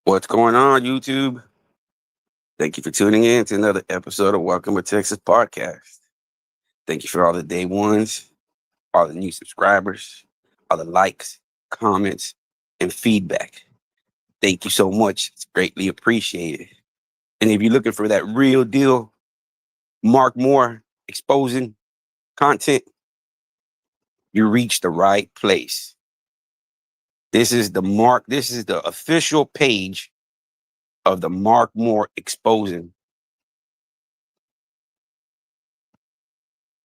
What's going on, YouTube? Thank you for tuning in to another episode of Welcome to Texas Podcast. Thank you for all the day ones, all the new subscribers, all the likes, comments, and feedback. Thank you so much. It's greatly appreciated. And if you're looking for that real deal, Mark Moore exposing content, you reached the right place. This is the official page of the Mark Moore exposing.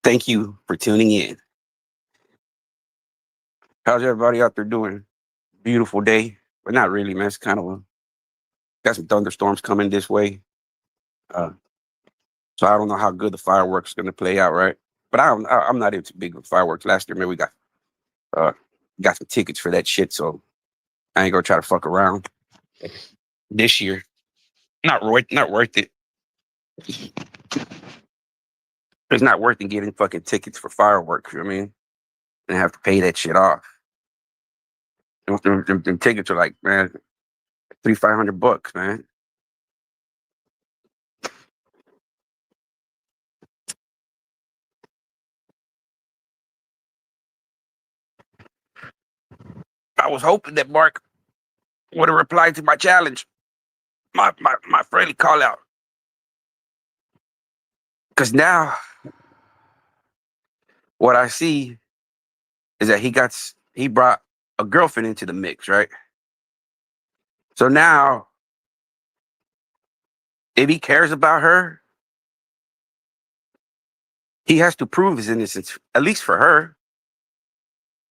Thank you for tuning in. How's everybody out there doing? Beautiful day, but not really, man. It's kind of got some thunderstorms coming this way, uh, so I don't know how good the fireworks going to play out, right? But I'm not into big with fireworks. Last year, man, we uh, got some tickets for that shit, so I ain't gonna try to fuck around this year. Not worth it. It's not worth it getting fucking tickets for fireworks. You know what I mean? And have to pay that shit off. Them tickets are like, man, $500, man. I was hoping that Mark would have replied to my challenge, my friendly call out. Because now what I see is that he brought a girlfriend into the mix, right? So now, if he cares about her, he has to prove his innocence, at least for her.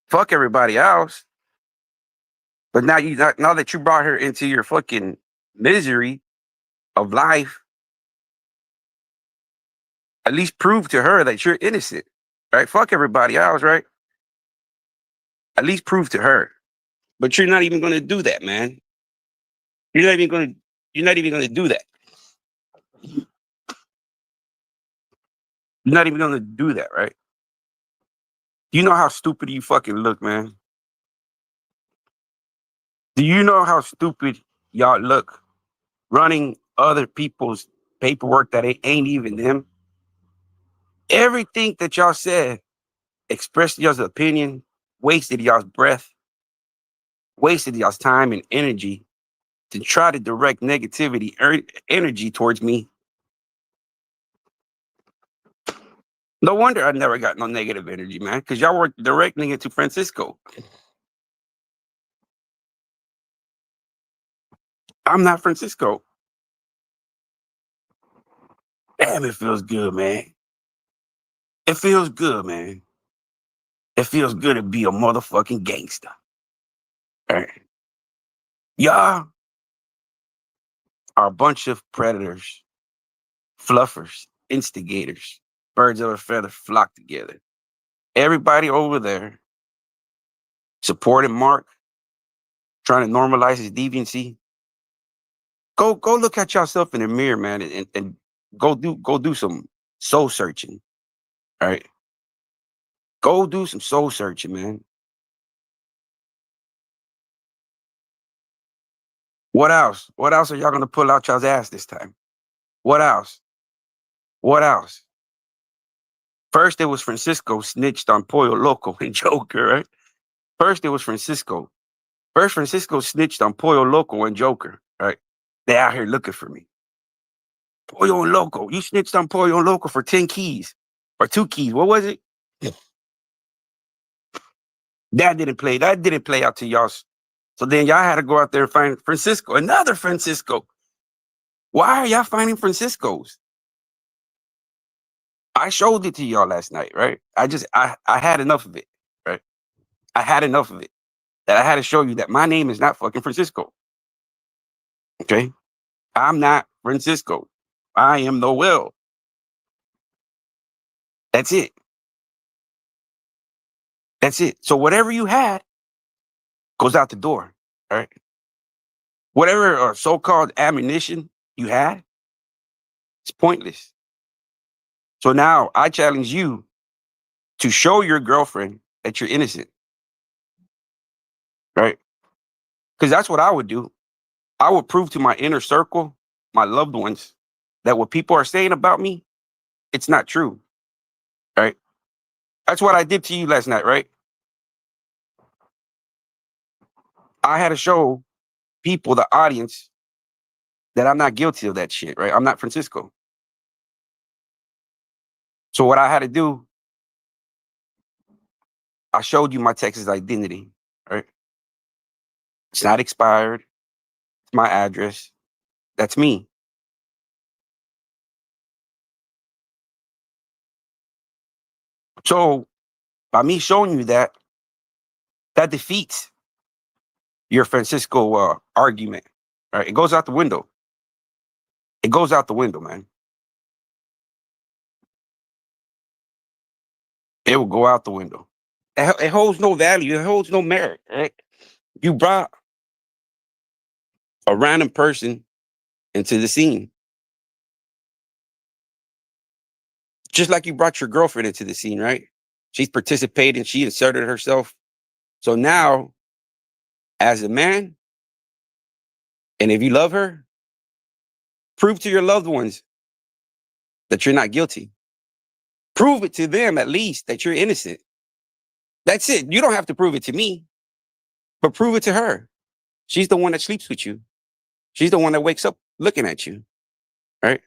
Fuck everybody else. But now that you brought her into your fucking misery of life, at least prove to her that you're innocent, right? Fuck everybody else, right? At least prove to her. But you're not even going to do that, man. You're not even going to do that. You're not even going to do that, right? Do you know how stupid you fucking look, man? Do you know how stupid y'all look running other people's paperwork that ain't even them? Everything that y'all said, expressed y'all's opinion, wasted y'all's breath, wasted y'all's time and energy to try to direct negativity energy towards me. No wonder I never got no negative energy, man, because y'all were directing it to Francisco. I'm not Francisco. Damn, it feels good, man. It feels good, man. It feels good to be a motherfucking gangster. All right. Y'all are a bunch of predators, fluffers, instigators, birds of a feather flock together. Everybody over there supporting Mark, trying to normalize his deviancy. Go look at yourself in the mirror, man, and go do some soul searching. All right. Go do some soul searching, man. What else? What else are y'all gonna pull out y'all's ass this time? What else? What else? First, it was Francisco snitched on Pollo Loco and Joker, right? First, it was Francisco. First, Francisco snitched on Pollo Loco and Joker, right? They out here looking for me. Pollo and Loco. You snitched on Pollo and Loco for 10 keys or 2 keys. What was it? That didn't play out to y'all. So then y'all had to go out there and find Francisco, another Francisco. Why are y'all finding Franciscos? I showed it to y'all last night, right? I had enough of it, right? I had enough of it that I had to show you that my name is not fucking Francisco. Okay? I'm not Francisco. I am Noel. That's it. That's it. So whatever you had goes out the door, all right? Whatever so-called ammunition you had, it's pointless. So now I challenge you to show your girlfriend that you're innocent, right? Because that's what I would do. I would prove to my inner circle, my loved ones, that what people are saying about me, it's not true. Right? That's what I did to you last night, right? I had to show people, the audience, that I'm not guilty of that shit, right? I'm not Francisco. So what I had to do, I showed you my Texas identity, right? It's not expired. It's my address. That's me. So by me showing you that, that defeats your Francisco argument, right? It goes out the window. It goes out the window, man. It will go out the window. It holds no value. It holds no merit, right? You brought a random person into the scene, just like you brought your girlfriend into the scene, right? She's participating. She inserted herself. So now, as a man, and if you love her, prove to your loved ones that you're not guilty. Prove it to them at least that you're innocent. That's it. You don't have to prove it to me, but prove it to her. She's the one that sleeps with you. She's the one that wakes up looking at you, right?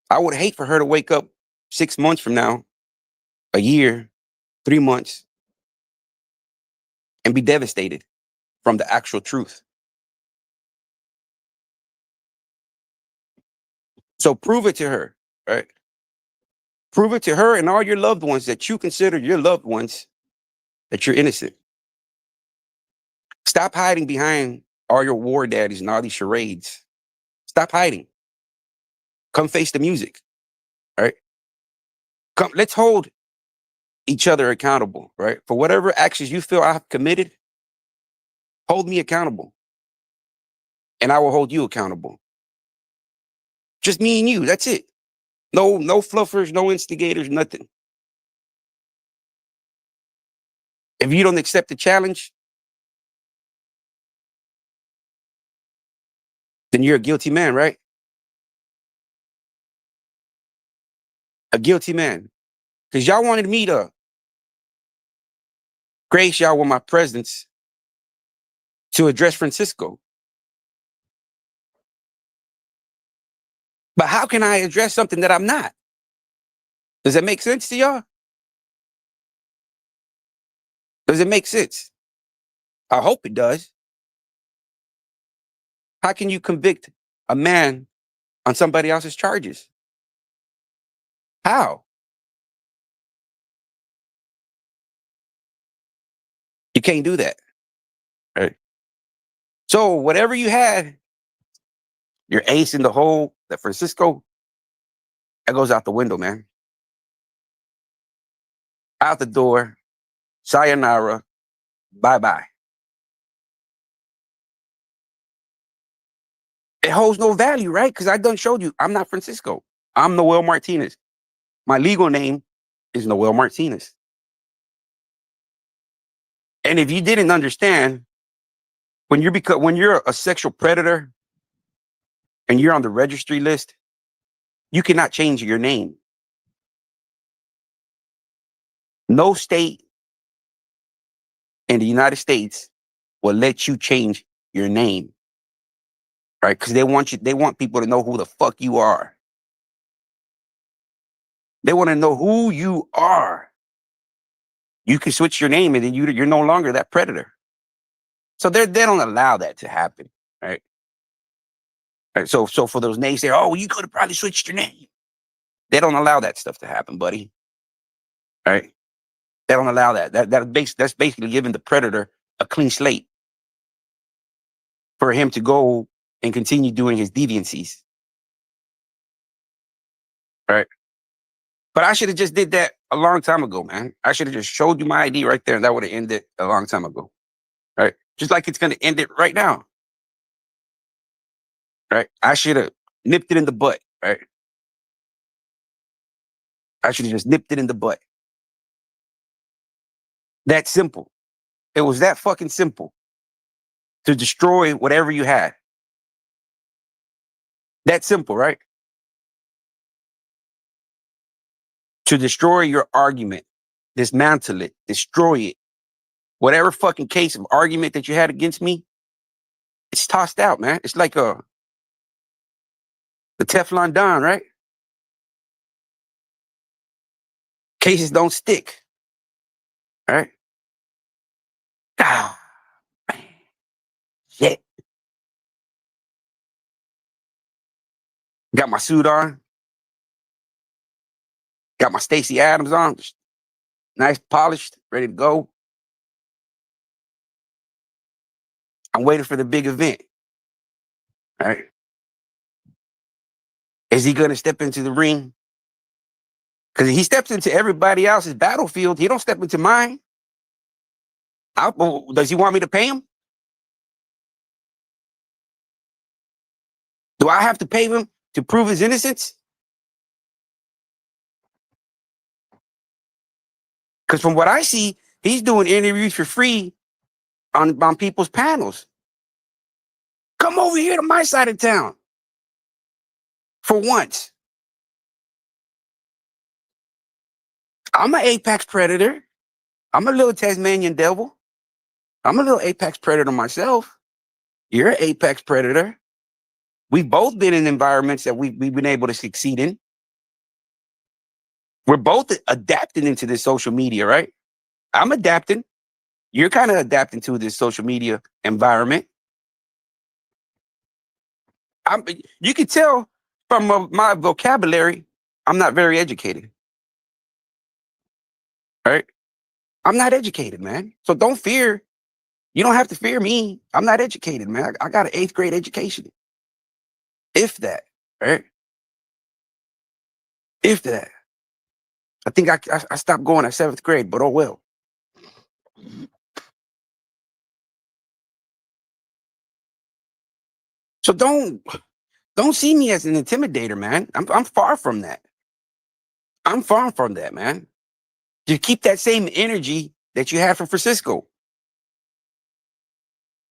I would hate for her to wake up 6 months from now, a year, 3 months, and be devastated from the actual truth. So prove it to her, right? Prove it to her and all your loved ones that you consider your loved ones that you're innocent. Stop hiding behind all your war daddies and all these charades. Stop hiding. Come face the music, right? Come, let's hold each other accountable, right? For whatever actions you feel I've committed, hold me accountable. And I will hold you accountable. Just me and you. That's it. No fluffers, no instigators, nothing. If you don't accept the challenge, then you're a guilty man, right? A guilty man. Because y'all wanted me to grace y'all with my presence to address Francisco. But how can I address something that I'm not? Does that make sense to y'all? Does it make sense? I hope it does. How can you convict a man on somebody else's charges? How? You can't do that. Right. So whatever you had, your ace in the hole, that Francisco, that goes out the window, man. Out the door. Sayonara. Bye-bye. It holds no value, right? Because I done showed you I'm not Francisco. I'm Noel Martinez. My legal name is Noel Martinez. And if you didn't understand, when you're a sexual predator and you're on the registry list, you cannot change your name. No state in the United States will let you change your name, right? Because they want people to know who the fuck you are. They want to know who you are. You can switch your name and then you're no longer that predator. So they don't allow that to happen, right? Right. So for those naysayers, oh, you could have probably switched your name. They don't allow that stuff to happen, buddy. Right? They don't allow that. That's basically giving the predator a clean slate for him to go and continue doing his deviancies. Right? But I should have just did that a long time ago, man. I should have just showed you my ID right there, and that would have ended a long time ago. Right? Just like it's gonna end it right now. Right? I should have nipped it in the butt, right? I should have just nipped it in the butt. That simple. It was that fucking simple to destroy whatever you had. That simple, right? To destroy your argument, dismantle it, destroy it. Whatever fucking case of argument that you had against me, it's tossed out, man. It's like the Teflon Don, right? Cases don't stick, right? Ah, man, shit. Got my suit on, got my Stacey Adams on, just nice, polished, ready to go. I'm waiting for the big event, right? Is he gonna step into the ring? Because he steps into everybody else's battlefield. He don't step into mine. Does he want me to pay him? Do I have to pay him to prove his innocence? Because from what I see, he's doing interviews for free on people's panels. Come over here to my side of town for once. I'm an apex predator. I'm a little Tasmanian devil. I'm a little apex predator myself. You're an apex predator. We've both been in environments that we've been able to succeed in. We're both adapting into this social media, right? I'm adapting. You're kind of adapting to this social media environment. You can tell from my vocabulary, I'm not very educated, right? I'm not educated, man. So don't fear. You don't have to fear me. I'm not educated, man. I got an 8th grade education. If that, right? If that. I think I stopped going at 7th grade, but oh well. So don't see me as an intimidator, man. I'm far from that. I'm far from that, man. You keep that same energy that you had from Francisco.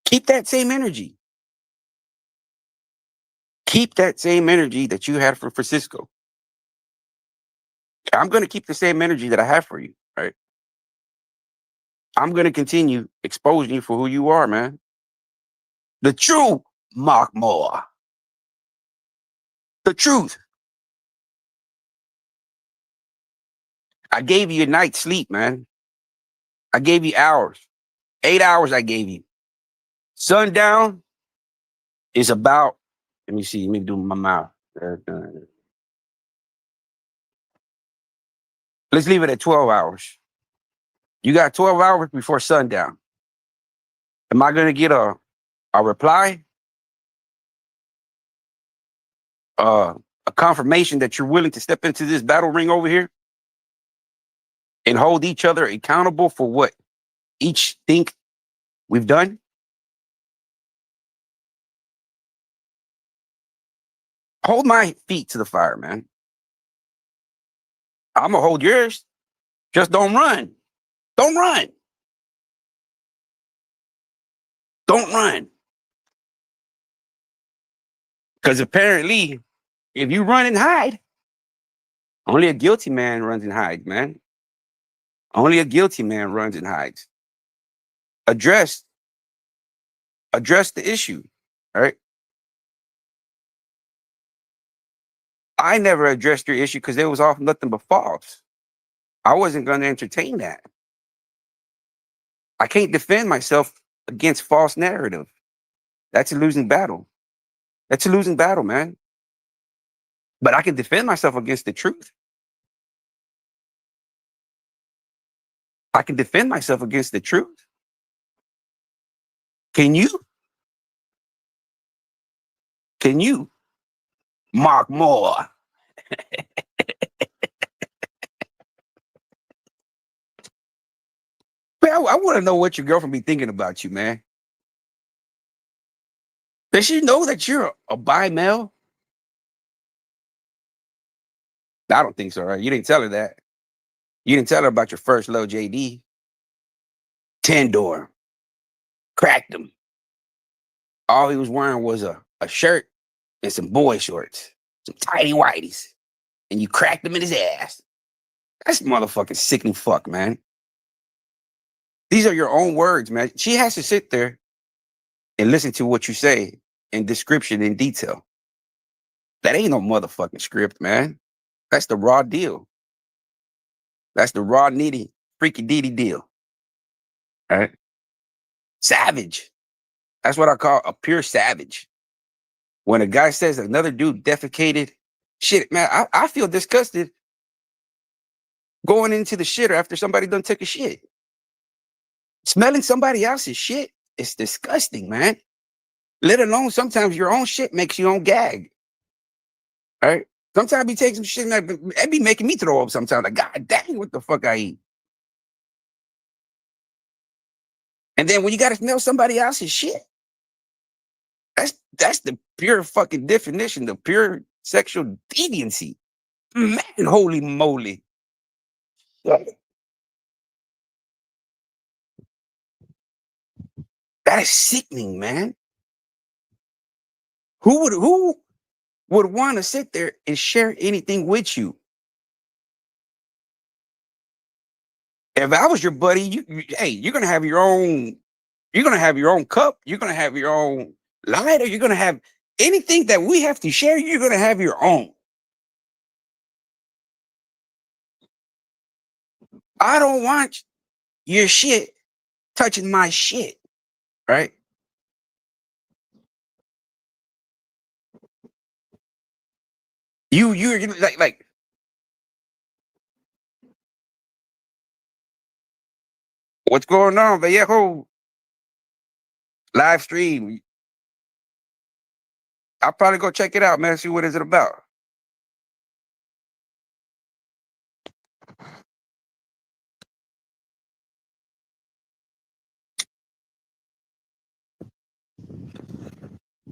Keep that same energy. Keep that same energy that you had for Francisco. I'm going to keep the same energy that I have for you, right? I'm going to continue exposing you for who you are, man. The true Mark Moore. The truth. I gave you a night's sleep, man. I gave you hours. 8 hours I gave you. Sundown is about, let me see, let me do my mouth. Let's leave it at 12 hours. You got 12 hours before sundown. Am I going to get a reply? A confirmation that you're willing to step into this battle ring over here and hold each other accountable for what each think we've done? Hold my feet to the fire, man. I'm going to hold yours. Just don't run. Don't run. Don't run. Because apparently, if you run and hide, only a guilty man runs and hides, man. Only a guilty man runs and hides. Address the issue, all right? I never addressed your issue because it was off nothing but false. I wasn't going to entertain that. I can't defend myself against false narrative. That's a losing battle. That's a losing battle, man. But I can defend myself against the truth. I can defend myself against the truth. Can you? Can you? Mark Moore. Man, I want to know what your girlfriend be thinking about you, man. Does she know that you're a bi male? I don't think so, right? You didn't tell her that. You didn't tell her about your first love, JD. 10-door. Cracked him. All he was wearing was a shirt and some boy shorts, some tidy whities, and you cracked him in his ass. That's motherfucking sickening fuck, man. These are your own words, man. She has to sit there and listen to what you say in description in detail. That ain't no motherfucking script, man. That's the raw deal. That's the raw nitty freaky deedy deal. All right. Savage. That's what I call a pure savage. When a guy says another dude defecated, shit, man, I feel disgusted going into the shitter after somebody done took a shit. Smelling somebody else's shit is disgusting, man. Let alone sometimes your own shit makes you on gag. All right. Sometimes you take some shit and it be making me throw up sometimes. Like, God dang, what the fuck I eat? And then when you gotta smell somebody else's shit, that's the pure fucking definition, the pure sexual deviancy. Man, holy moly. That is sickening, man. Who would want to sit there and share anything with you? If I was your buddy, hey, you're gonna have your own. You're gonna have your own cup. You're gonna have your own lighter. You're gonna have anything that we have to share. You're gonna have your own. I don't want your shit touching my shit, right? You're like what's going on, Vallejo? Live stream. I'll probably go check it out, man. See what is it about.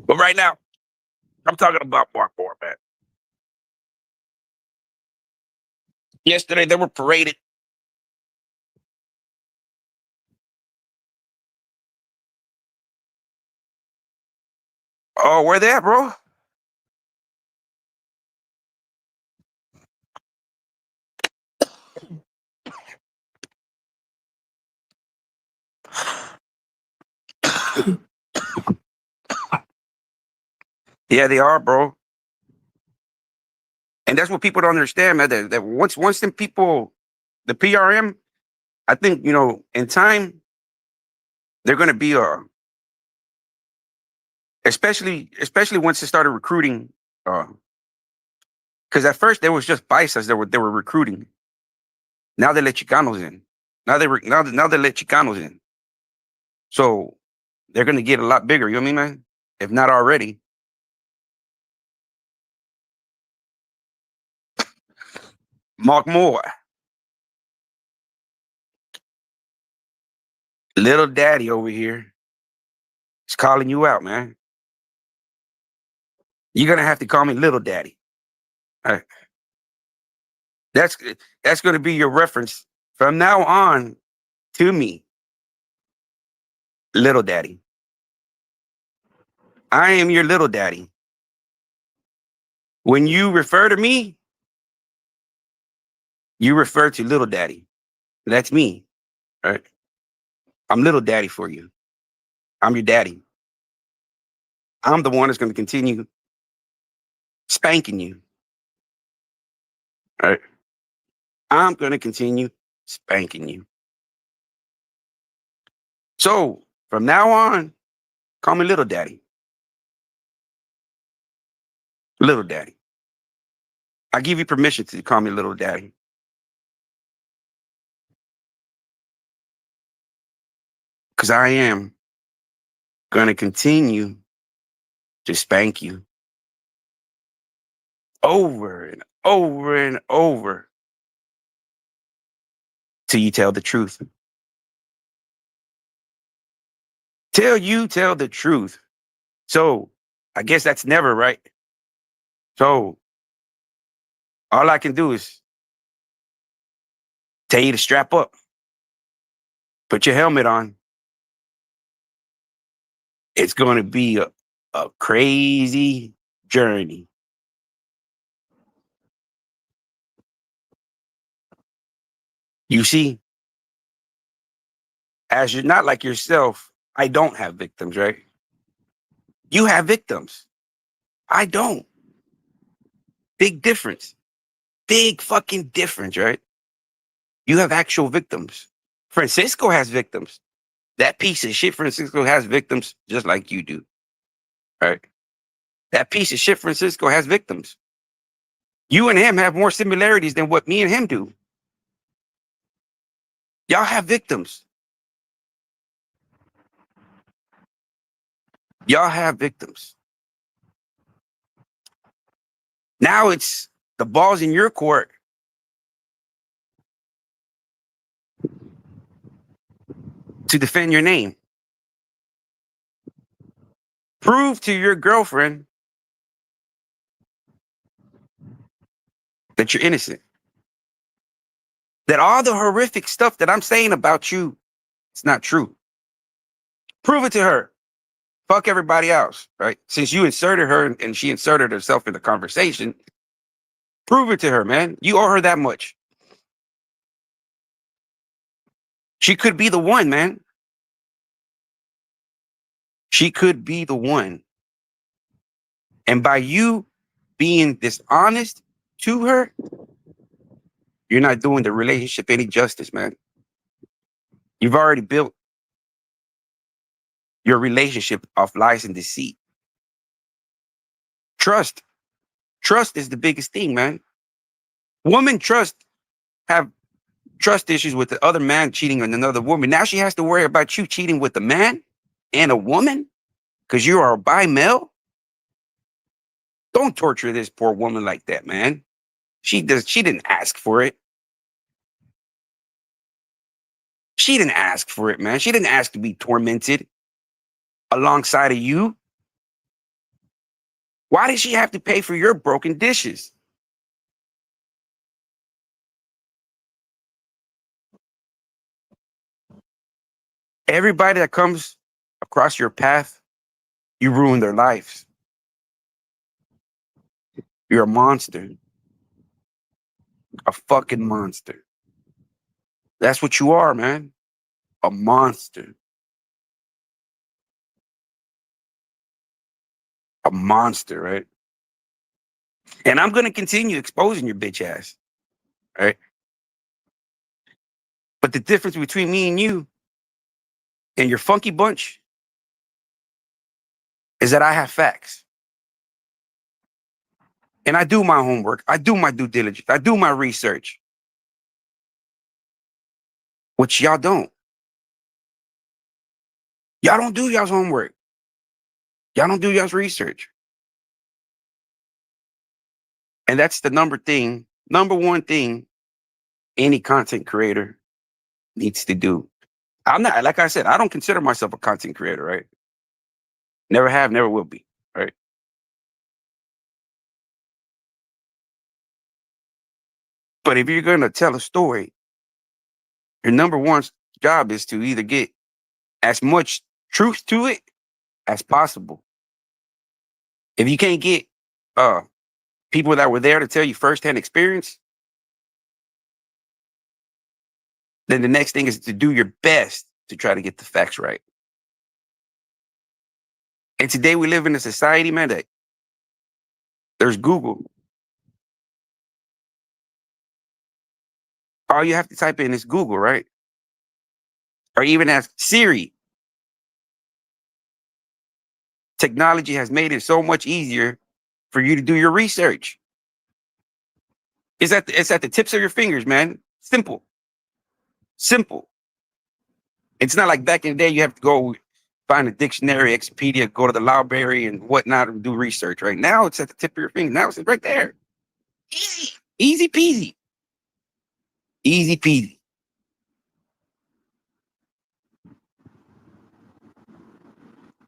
But right now, I'm talking about Mark Moore, man. Yesterday they were paraded. Oh, where they at, bro? Yeah, they are, bro. And that's what people don't understand, man. That once them people, the PRM, I think in time they're gonna be especially once they started recruiting. Because at first there was just paisas they were recruiting. Now they let Chicanos in. Now they let Chicanos in. So they're gonna get a lot bigger. You know what I mean, man? If not already. Mark Moore, little daddy over here, is calling you out, man. You're gonna have to call me little daddy. All right. That's that's gonna be your reference from now on to me, little daddy. I am your little daddy. When you refer to me, you refer to little daddy. That's me. All right. I'm little daddy for you. I'm your daddy. I'm the one that's going to continue spanking you. All right. I'm going to continue spanking you. So from now on, call me little daddy. Little daddy. I give you permission to call me little daddy. Because I am going to continue to spank you over and over and over till you tell the truth. Tell the truth. So I guess that's never right. So all I can do is tell you to strap up, put your helmet on. It's going to be a crazy journey. You see, as you're not like yourself, I don't have victims, right? You have victims. I don't. Big difference. Big fucking difference, right? You have actual victims. Francisco has victims. That piece of shit Francisco has victims just like you do, right? That piece of shit Francisco has victims. You and him have more similarities than what me and him do. Y'all have victims. Y'all have victims. Now it's the ball's in your court to defend your name. Prove to your girlfriend that you're innocent. That all the horrific stuff that I'm saying about you, it's not true. Prove it to her. Fuck everybody else, right? Since you inserted her and she inserted herself in the conversation, prove it to her, man. You owe her that much. She could be the one, man. She could be the one. And by you being dishonest to her, you're not doing the relationship any justice, man. You've already built your relationship off lies and deceit. Trust. Trust is the biggest thing, man. Women have trust issues with the other man cheating on another woman. Now she has to worry about you cheating with a man and a woman because you are a bi male. Don't torture this poor woman like that, man. She didn't ask for it. She didn't ask for it, man. She didn't ask to be tormented alongside of you. Why did she have to pay for your broken dishes? Everybody that comes across your path, you ruin their lives. You're a monster. A fucking monster. That's what you are, man. A monster. A monster, right? And I'm going to continue exposing your bitch ass, right? But the difference between me and you and your funky bunch is that I have facts. And I do my homework. I do my due diligence. I do my research, which y'all don't. Y'all don't do y'all's homework. Y'all don't do y'all's research. And that's the number one thing any content creator needs to do. I'm not, like I said, I don't consider myself a content creator, right? Never have, never will be, right? But if you're going to tell a story, your number one job is to either get as much truth to it as possible. If you can't get people that were there to tell you firsthand experience, then the next thing is to do your best to try to get the facts right. And today we live in a society, man, that there's Google. All you have to type in is Google, right? Or even ask Siri. Technology has made it so much easier for you to do your research. It's at the tips of your fingers, man. Simple. Simple. It's not like back in the day you have to go find a dictionary, Expedia, go to the library and whatnot and do research. Right now, it's at the tip of your finger. Now it's right there. Easy. Easy peasy. Easy peasy.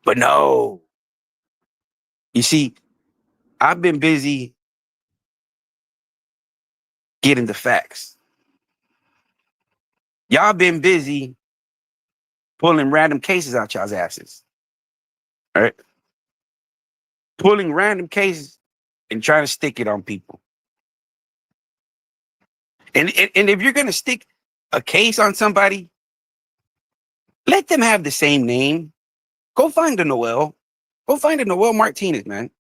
But no. You see, I've been busy getting the facts. Y'all been busy pulling random cases out y'all's asses. All right. pulling random cases and trying to stick it on people. And if you're gonna stick a case on somebody, let them have the same name. Go find a Noel. Go find a Noel Martinez, man.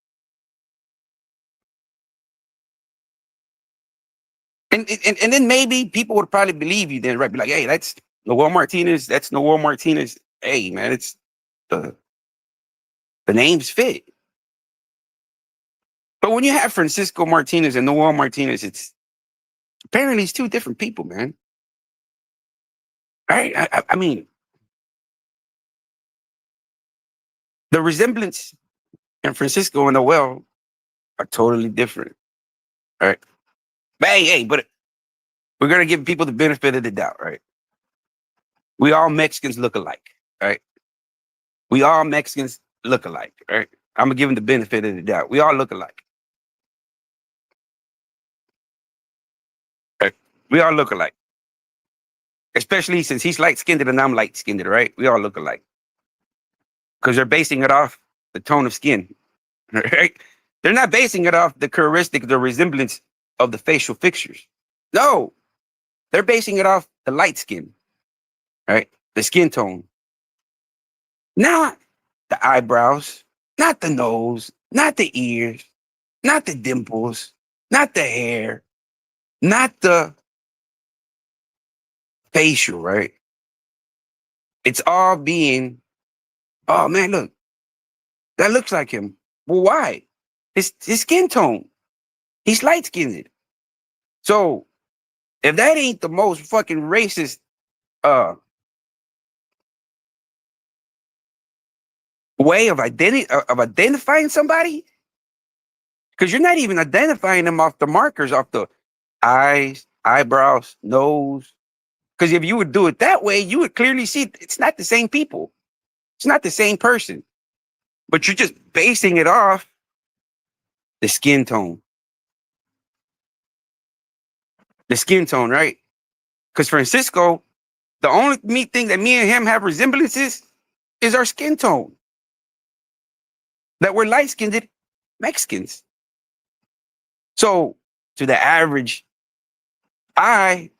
And then maybe people would probably believe you then, right? Be like, hey, that's Noel Martinez. That's Noel Martinez. Hey, man, it's the the names fit. But when you have Francisco Martinez and Noel Martinez, it's apparently it's two different people, man. Right? I mean, the resemblance in Francisco and Noel are totally different. All right. But but we're gonna give people the benefit of the doubt, right? We all Mexicans look alike, right? We all Mexicans look alike, right? I'm gonna give them the benefit of the doubt. We all look alike. Right? We all look alike. Especially since he's light skinned and I'm light skinned, right? We all look alike. Because they're basing it off the tone of skin. Right? They're not basing it off the characteristic, the resemblance of the facial fixtures. No, they're basing it off the light skin, right? The skin tone. Not the eyebrows, not the nose, not the ears, not the dimples, not the hair, not the facial, right? It's all being, oh man, look, that looks like him. Well, why? His skin tone. He's light skinned. So if that ain't the most fucking racist way of identifying somebody, because you're not even identifying them off the markers, off the eyes, eyebrows, nose. Because if you would do it that way, you would clearly see it's not the same people. It's not the same person. But you're just basing it off the skin tone. The skin tone, right? Because Francisco, the only thing that me and him have resemblances is our skin tone. That we're light-skinned Mexicans. So to the average eye,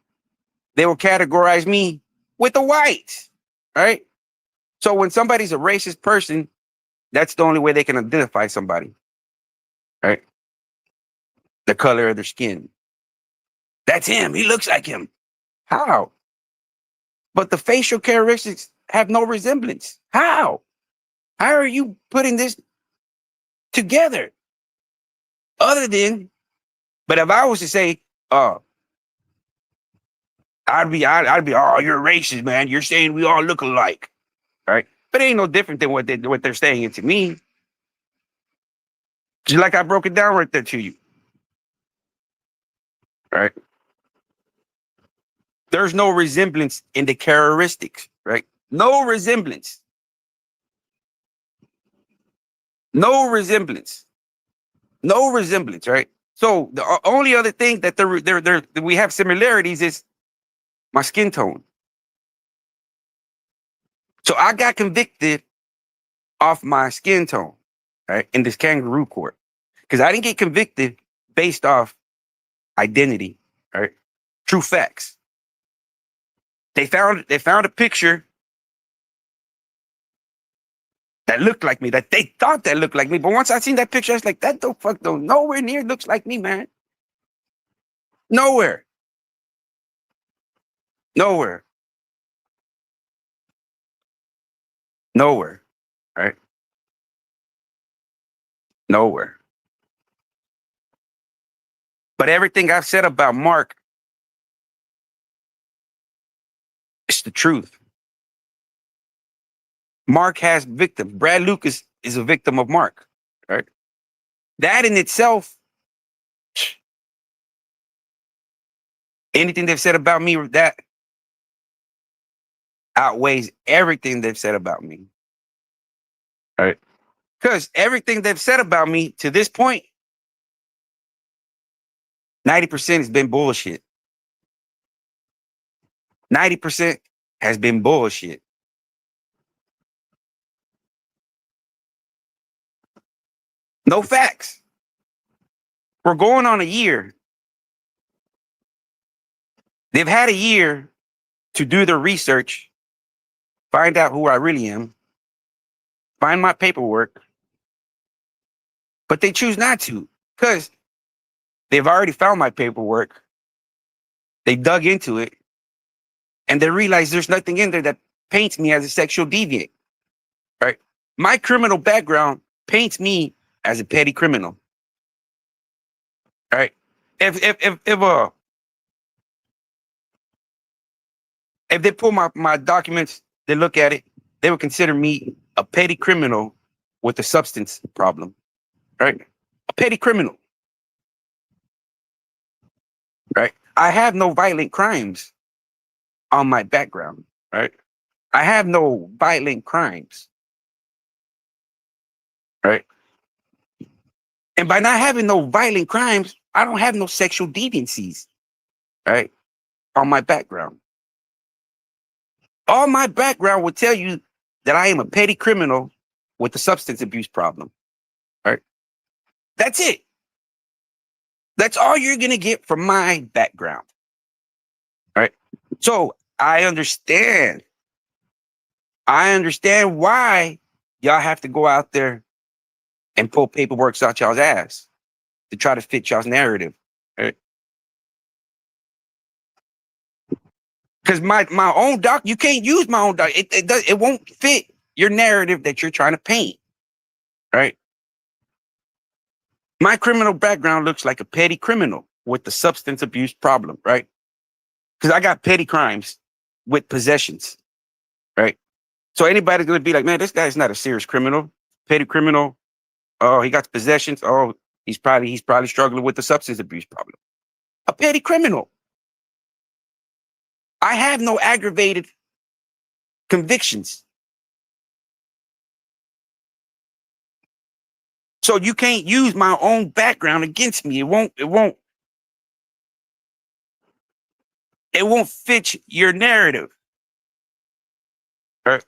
they will categorize me with the whites, right? So when somebody's a racist person, that's the only way they can identify somebody, right? The color of their skin. That's him. He looks like him. How? But the facial characteristics have no resemblance. How? How are you putting this together? Other than, but if I was to say, I'd be, oh, you're racist, man. You're saying we all look alike, right? But it ain't no different than what they're saying it to me. Just like I broke it down right there to you, right? There's no resemblance in the characteristics, right? No resemblance. No resemblance. No resemblance, right? So the only other thing that we have similarities is my skin tone. So I got convicted off my skin tone, right, in this kangaroo court, because I didn't get convicted based off identity, right? True facts. They found a picture that looked like me, that they thought that looked like me. But once I seen that picture, I was like, that don't nowhere near looks like me, man. Nowhere. Nowhere. Nowhere. Right? Nowhere. But everything I've said about Mark, it's the truth. Mark has victims. Brad Lucas is a victim of Mark, right? That in itself, anything they've said about me, that outweighs everything they've said about me. Right? Because everything they've said about me to this point, 90% has been bullshit. 90% has been bullshit. No facts. We're going on a year. They've had a year to do their research, find out who I really am, find my paperwork, but they choose not to because they've already found my paperwork. They dug into it and they realize there's nothing in there that paints me as a sexual deviant, right? My criminal background paints me as a petty criminal, right? If if they pull my documents, they look at it, they would consider me a petty criminal with a substance problem, right? A petty criminal, right? I have no violent crimes on my background, right? I have no violent crimes, right? And by not having no violent crimes, I don't have no sexual deviancies, right? On my background. All my background would tell you that I am a petty criminal with a substance abuse problem, right? That's it. That's all you're going to get from my background, right? So I understand. I understand why y'all have to go out there and pull paperwork out y'all's ass to try to fit y'all's narrative, right? Because my own doc, you can't use my own doc. It won't fit your narrative that you're trying to paint, right? My criminal background looks like a petty criminal with the substance abuse problem, right? Because I got petty crimes with possessions, right? So anybody's gonna be like, man, this guy's not a serious criminal, petty criminal. Oh, he got possessions. Oh, he's probably struggling with the substance abuse problem. A petty criminal. I have no aggravated convictions. So you can't use my own background against me. It won't fit your narrative. Right?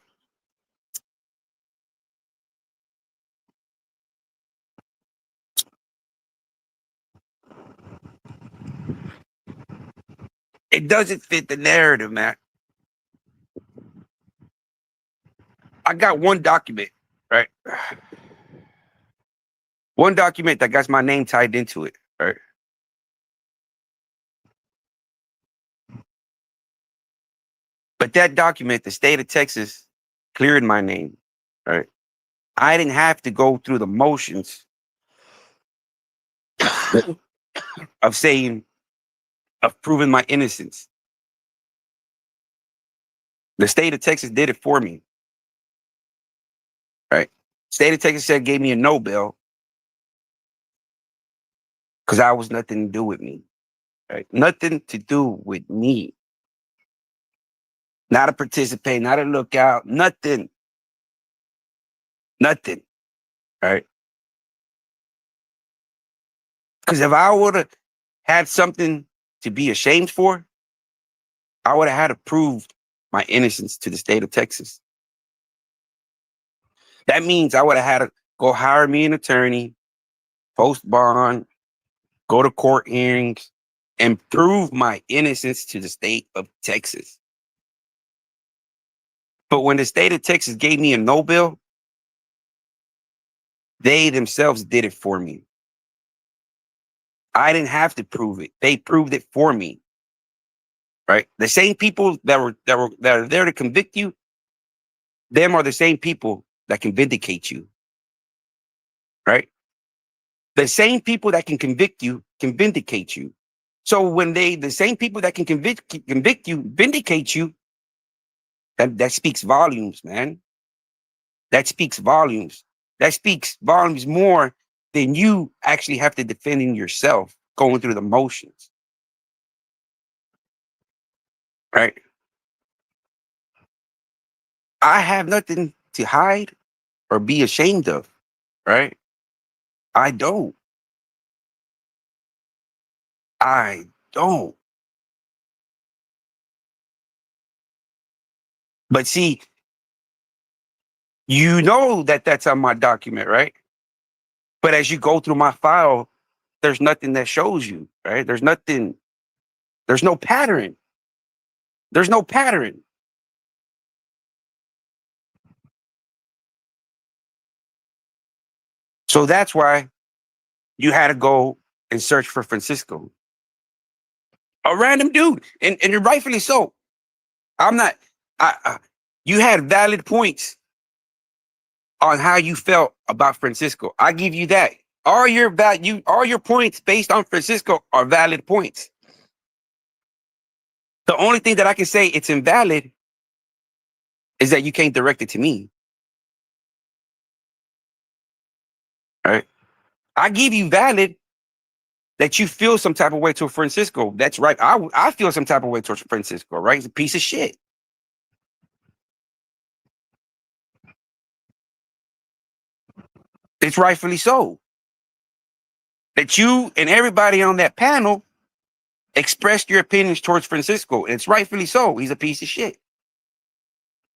It doesn't fit the narrative, man. I got one document, right? One document that got my name tied into it, right? But that document, the state of Texas cleared my name, right? I didn't have to go through the motions of saying, of proving my innocence. The state of Texas did it for me, right? State of Texas said gave me a no bill because I was nothing to do with me, right? Nothing to do with me. Not a participate, not a lookout, nothing. Nothing, right? Because if I would have had something to be ashamed for, I would have had to prove my innocence to the state of Texas. That means I would have had to go hire me an attorney, post bond, go to court hearings, and prove my innocence to the state of Texas. But when the state of Texas gave me a no bill, they themselves did it for me. I didn't have to prove it. They proved it for me. Right? The same people that are there to convict you, them are the same people that can vindicate you. Right? The same people that can convict you can vindicate you. So when the same people that can convict you, vindicate you, that speaks volumes, man. That speaks volumes. That speaks volumes more than you actually have to defend in yourself, going through the motions. Right? I have nothing to hide or be ashamed of. Right? I don't. I don't. But see, you know that that's on my document, right? But as you go through my file, there's nothing that shows you, right? There's nothing, there's no pattern. There's no pattern. So that's why you had to go and search for Francisco, a random dude, and rightfully so. I'm not. You had valid points on how you felt about Francisco. I give you that. All your points based on Francisco are valid points. The only thing that I can say it's invalid is that you can't direct it to me. All right. I give you valid that you feel some type of way to Francisco. That's right. I feel some type of way towards Francisco, right? He's a piece of shit. It's rightfully so. That you and everybody on that panel expressed your opinions towards Francisco. And it's rightfully so. He's a piece of shit.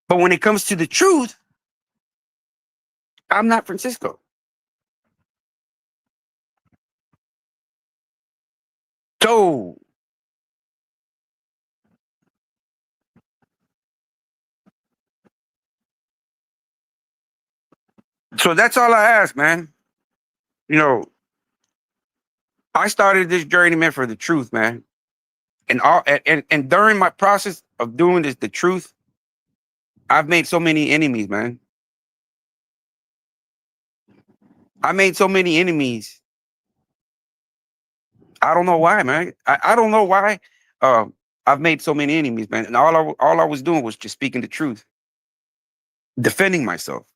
But when it comes to the truth, I'm not Francisco. So that's all I ask, man. You know, I started this journey, man, for the truth, man. And during my process of doing this, the truth, I've made so many enemies, man. I made so many enemies. I don't know why, man. I don't know why. I've made so many enemies, man. And all I was doing was just speaking the truth, defending myself,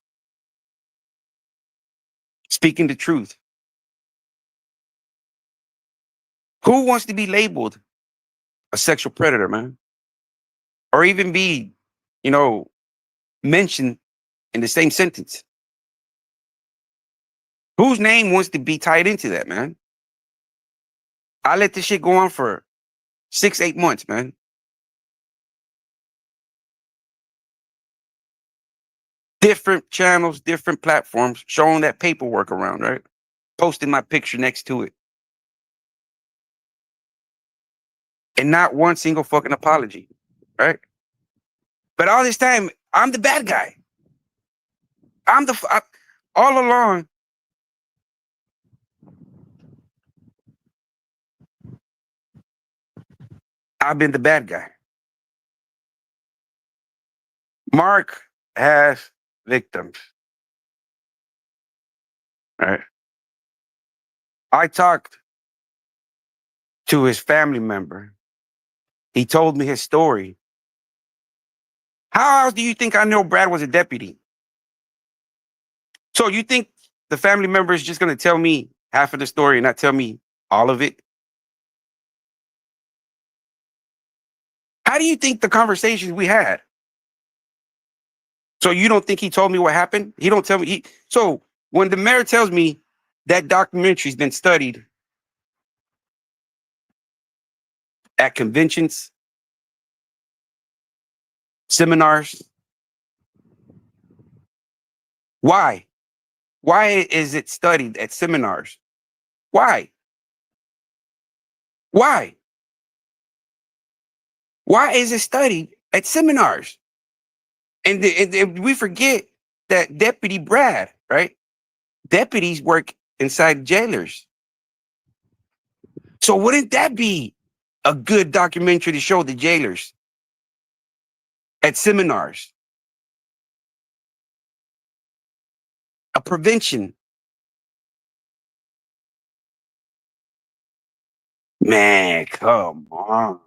speaking the truth. Who wants to be labeled a sexual predator, man? Or even be, you know, mentioned in the same sentence? Whose name wants to be tied into that, man? I let this shit go on for 6, 8 months, man. Different channels, different platforms, showing that paperwork around, right? Posting my picture next to it. And not one single fucking apology, right? But all this time, I'm the bad guy. All along, I've been the bad guy. Mark has victims, right? I talked to his family member. He told me his story. How else do you think I know Brad was a deputy? So you think the family member is just going to tell me half of the story and not tell me all of it? How do you think the conversations we had? So you don't think he told me what happened? He don't tell me. So when the mayor tells me that documentary's been studied at conventions, seminars, why? Why is it studied at seminars? Why? Why? Why is it studied at seminars? And we forget that Deputy Brad, right? Deputies work inside jailers. So wouldn't that be a good documentary to show the jailers at seminars? A prevention. Man, come on.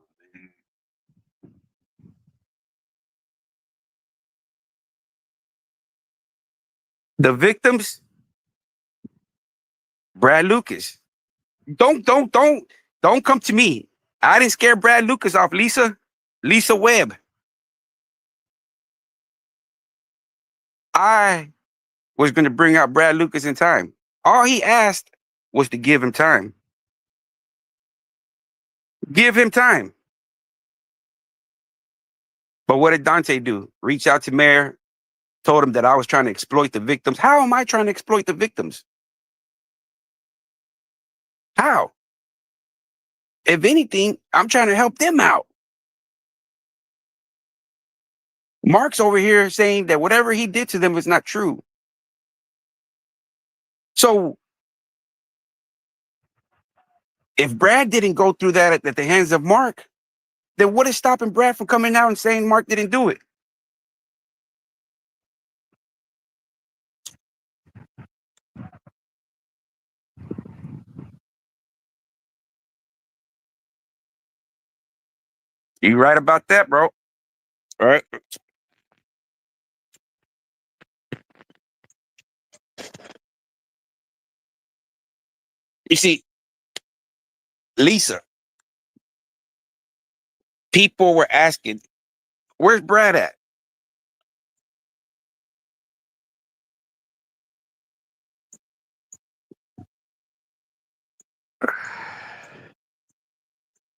The victims, Brad Lucas. Don't come to me. I didn't scare Brad Lucas off, Lisa Webb. I was going to bring out Brad Lucas in time. All he asked was to give him time. Give him time. But what did Dante do? Reach out to Mayor, told him that I was trying to exploit the victims. How am I trying to exploit the victims? How? If anything, I'm trying to help them out. Mark's over here saying that whatever he did to them was not true. So if Brad didn't go through that at the hands of Mark, then what is stopping Brad from coming out and saying Mark didn't do it? You right about that, bro. All right. You see, Lisa, people were asking, where's Brad at?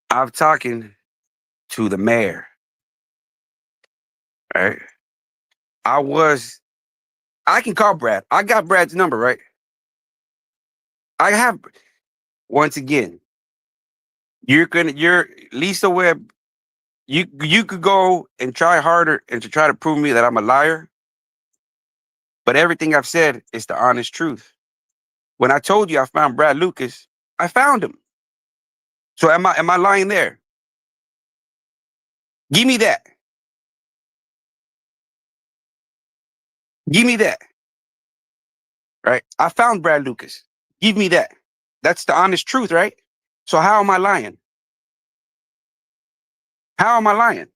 I'm talking to the mayor. All right. I can call Brad. I got Brad's number, right? I have, once again, you're Lisa Webb. You could go and try harder and to try to prove me that I'm a liar. But everything I've said is the honest truth. When I told you I found Brad Lucas, I found him. So am I lying there? Give me that. Give me that. Right? I found Brad Lucas. Give me that. That's the honest truth, right? So how am I lying? How am I lying?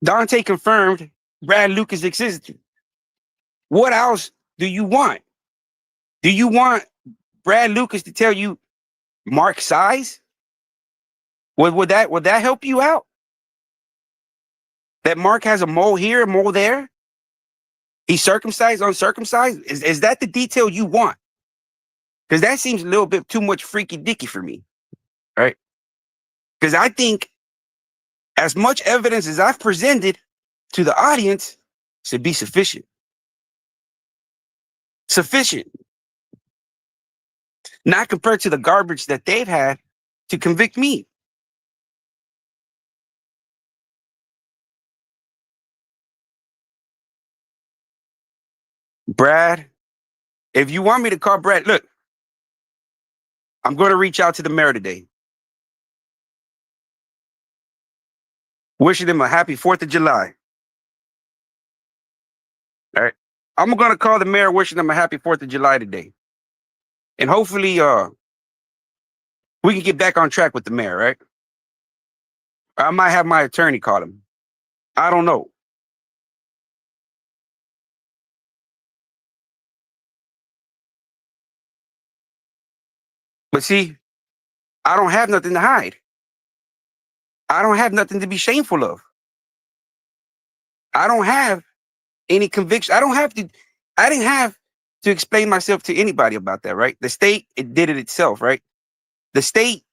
Dante confirmed Brad Lucas existed. What else do you want? Do you want Brad Lucas to tell you Mark's size? Would that help you out? That Mark has a mole here, a mole there? He's circumcised, uncircumcised? Is that the detail you want? Because that seems a little bit too much freaky dicky for me. Right? Because I think as much evidence as I've presented to the audience should be sufficient. Sufficient. Not compared to the garbage that they've had to convict me. Brad, if you want me to call Brad, look, I'm going to reach out to the mayor today. Wishing him a happy 4th of July. All right. I'm going to call the mayor wishing him a happy 4th of July today. And hopefully we can get back on track with the mayor, right? I might have my attorney call him. I don't know. But see, I don't have nothing to hide. I don't have nothing to be shameful of. I don't have any conviction. I didn't have to explain myself to anybody about that, right? The state, it did it itself, right? The state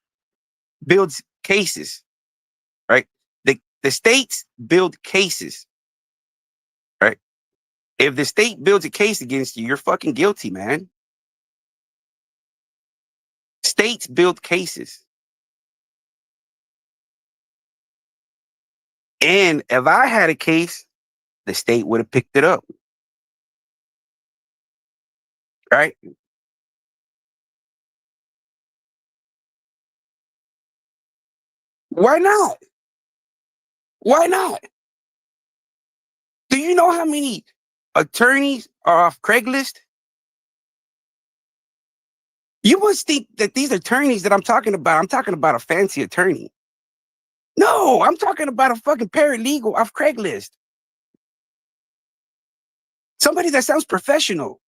builds cases, right? The states build cases, right? If the state builds a case against you, you're fucking guilty, man. States build cases. And if I had a case, the state would have picked it up. Right? Why not? Why not? Do you know how many attorneys are off Craigslist? You must think that these attorneys that I'm talking about a fancy attorney. No, I'm talking about a fucking paralegal off Craigslist. Somebody that sounds professional,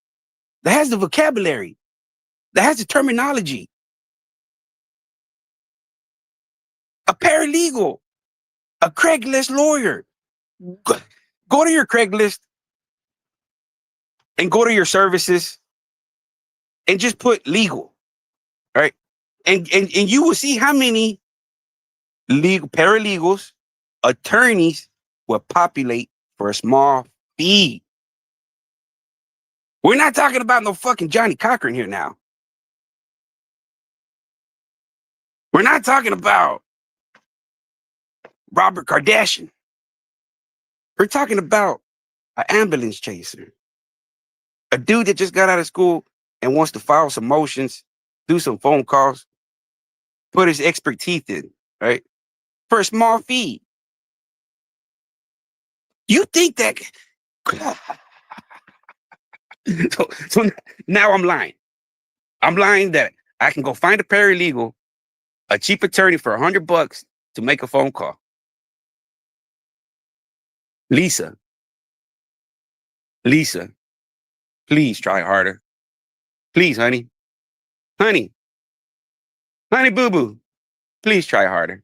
that has the vocabulary, that has the terminology. A paralegal, a Craigslist lawyer. Go to your Craigslist and go to your services and just put legal, right? And you will see how many legal paralegals, attorneys will populate for a small fee. We're not talking about no fucking Johnny Cochran here now. We're not talking about Robert Kardashian. We're talking about an ambulance chaser, a dude that just got out of school and wants to file some motions, do some phone calls, put his expert teeth in, right? For a small fee. You think that? So now I'm lying. I'm lying that I can go find a paralegal, a cheap attorney for $100 to make a phone call. Lisa, please try harder. Please, honey, honey, honey, boo boo, please try harder.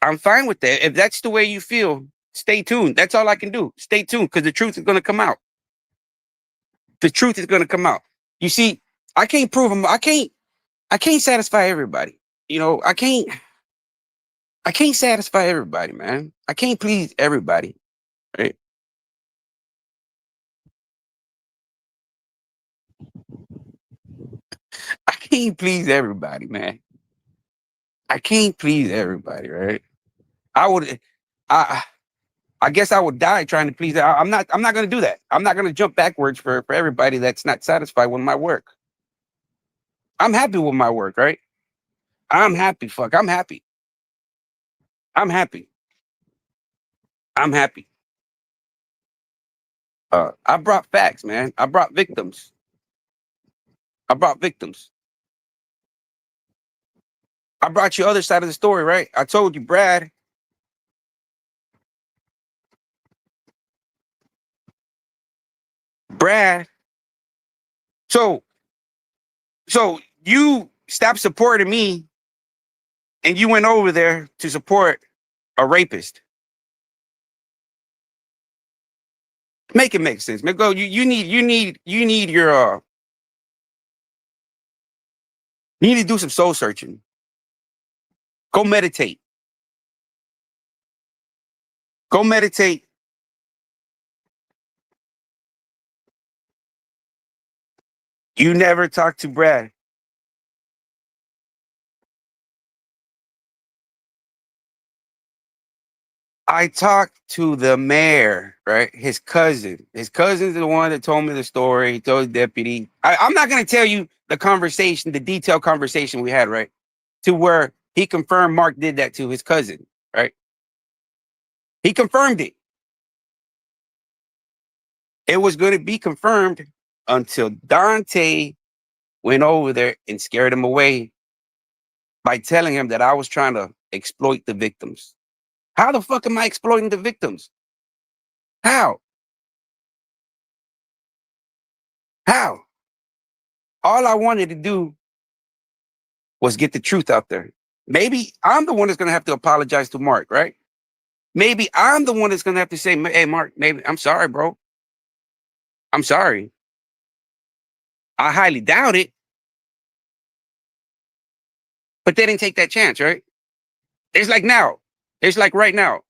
I'm fine with that. If that's the way you feel, stay tuned. That's all I can do. Stay tuned because the truth is going to come out. The truth is going to come out. You see, I can't prove them. I can't satisfy everybody. You know, I can't satisfy everybody, man. I can't please everybody. Right? I can't please everybody, man. I can't please everybody, right? I would, I, I guess I would die trying to please. I'm not going to do that. I'm not going to jump backwards for everybody that's not satisfied with my work. I'm happy with my work, right? I'm happy. Fuck, I'm happy. I'm happy. I'm happy. I brought facts, man. I brought victims. I brought victims. I brought you other side of the story, right? I told you, Brad. Brad. So, so you stopped supporting me, and you went over there to support a rapist. Make it make sense, man. Go. You need your you need to do some soul searching. Go meditate. Go meditate. You never talked to Brad. I talked to the mayor, right? His cousin. His cousin's the one that told me the story. He told the deputy. I'm not going to tell you the conversation, the detailed conversation we had, right? To where he confirmed Mark did that to his cousin, right? He confirmed it. It was going to be confirmed until Dante went over there and scared him away by telling him that I was trying to exploit the victims. How the fuck am I exploiting the victims? How? How? All I wanted to do was get the truth out there. Maybe I'm the one that's going to have to apologize to Mark, right? Maybe I'm the one that's going to have to say, hey, Mark, maybe I'm sorry, bro. I'm sorry. I highly doubt it, but they didn't take that chance, right? It's like now. It's like right now.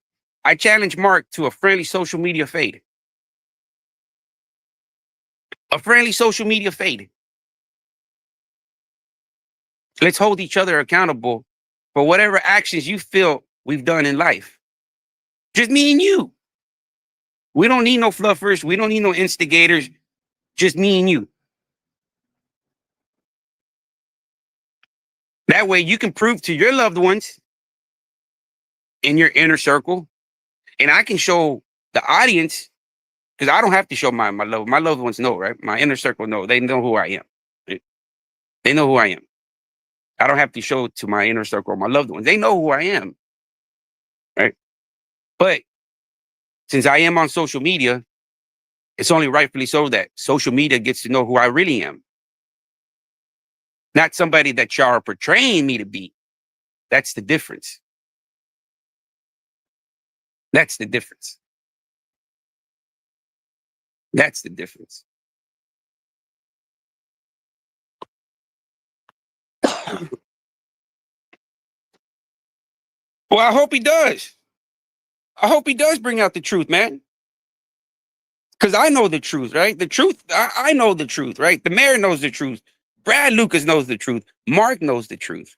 I challenge Mark to a friendly social media fade. A friendly social media fade. Let's hold each other accountable for whatever actions you feel we've done in life. Just me and you. We don't need no fluffers. We don't need no instigators. Just me and you. That way you can prove to your loved ones in your inner circle, and I can show the audience, because I don't have to show my loved ones know, right? My inner circle know. They know who I am. Right? They know who I am. I don't have to show it to my inner circle or my loved ones. They know who I am. Right. But since I am on social media, it's only rightfully so that social media gets to know who I really am. Not somebody that y'all are portraying me to be. That's the difference. That's the difference. That's the difference. Well, I hope he does. I hope he does bring out the truth, man. Because I know the truth, right? The truth, I know the truth, right? The mayor knows the truth. Brad Lucas knows the truth. Mark knows the truth.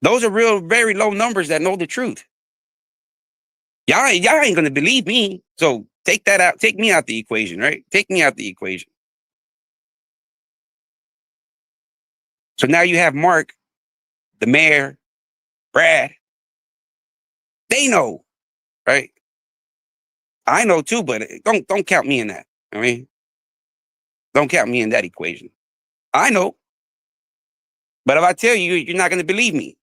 Those are real, very low numbers that know the truth. Y'all ain't gonna believe me. So take that out. Take me out the equation, right? Take me out the equation. So now you have Mark, the mayor, Brad. They know, right? I know too, but don't count me in that. I mean, don't count me in that equation. I know, but if I tell you, you're not gonna believe me.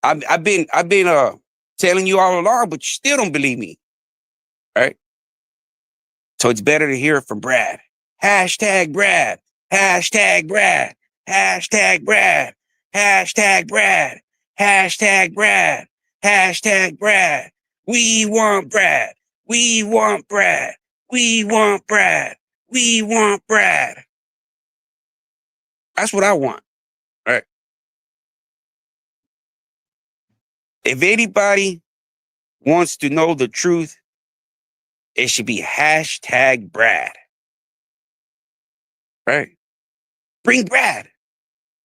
I've been telling you all along, but you still don't believe me, right? So it's better to hear it from Brad. Hashtag Brad. Hashtag Brad. Hashtag Brad. Hashtag Brad. Hashtag Brad. Hashtag Brad. We want Brad. We want Brad. We want Brad. We want Brad. That's what I want. Right? If anybody wants to know the truth, it should be hashtag Brad. Right? Bring Brad.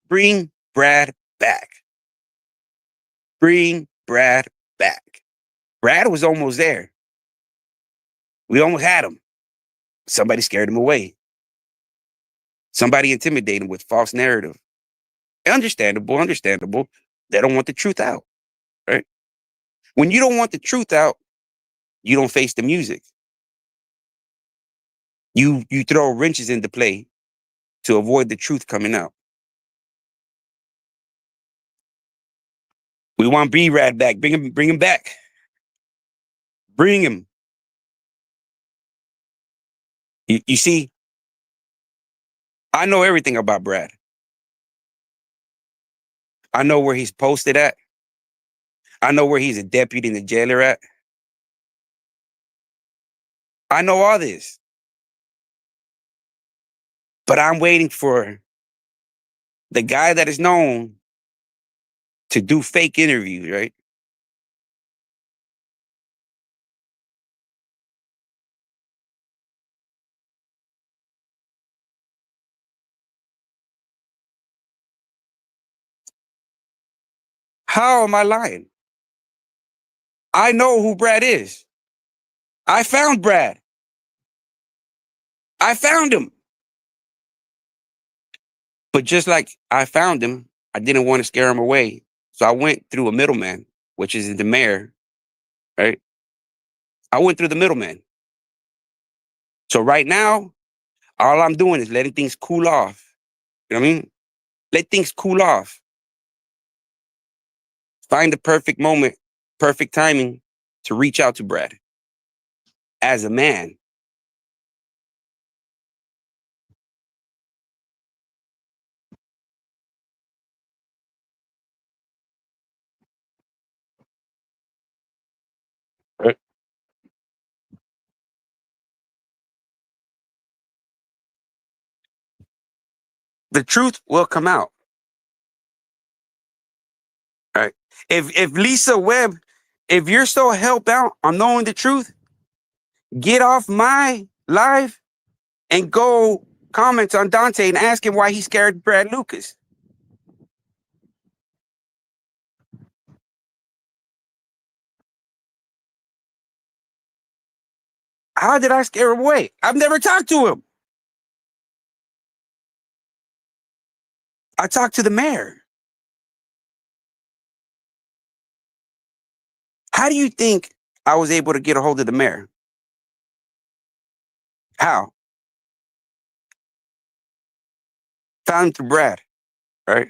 Bring Brad back. Bring Brad back. Brad was almost there. We almost had him. Somebody scared him away. Somebody intimidated him with false narrative. Understandable, understandable. They don't want the truth out, right? When you don't want the truth out, you don't face the music. You throw wrenches into play to avoid the truth coming out. We want B-Rad back. Bring him back. Bring him. You see, I know everything about Brad. I know where he's posted at. I know where he's a deputy in the jailer at. I know all this. But I'm waiting for the guy that is known to do fake interviews, right? How am I lying? I know who Brad is. I found Brad. I found him. But just like I found him, I didn't want to scare him away. So I went through a middleman, which is the mayor, right? I went through the middleman. So right now, all I'm doing is letting things cool off. You know what I mean? Let things cool off. Find the perfect moment, perfect timing to reach out to Brad as a man. Right? The truth will come out. Right? If Lisa Webb, if you're so helped out on knowing the truth, get off my live and go comment on Dante and ask him why he scared Brad Lucas. How did I scare him away? I've never talked to him. I talked to the mayor. How do you think I was able to get a hold of the mayor? How? Found him through Brad, right?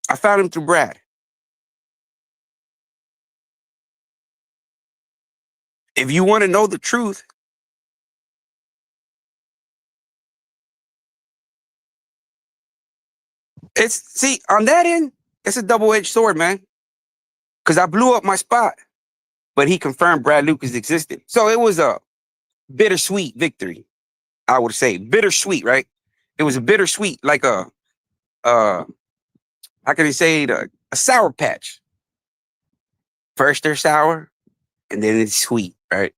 I found him through Brad. If you want to know the truth, see, on that end, it's a double-edged sword, man. Because I blew up my spot, but he confirmed Brad Lucas existed. So it was a bittersweet victory, I would say. Bittersweet, right? It was a bittersweet, like how can I say it? A sour patch. First they're sour, and then it's sweet, right?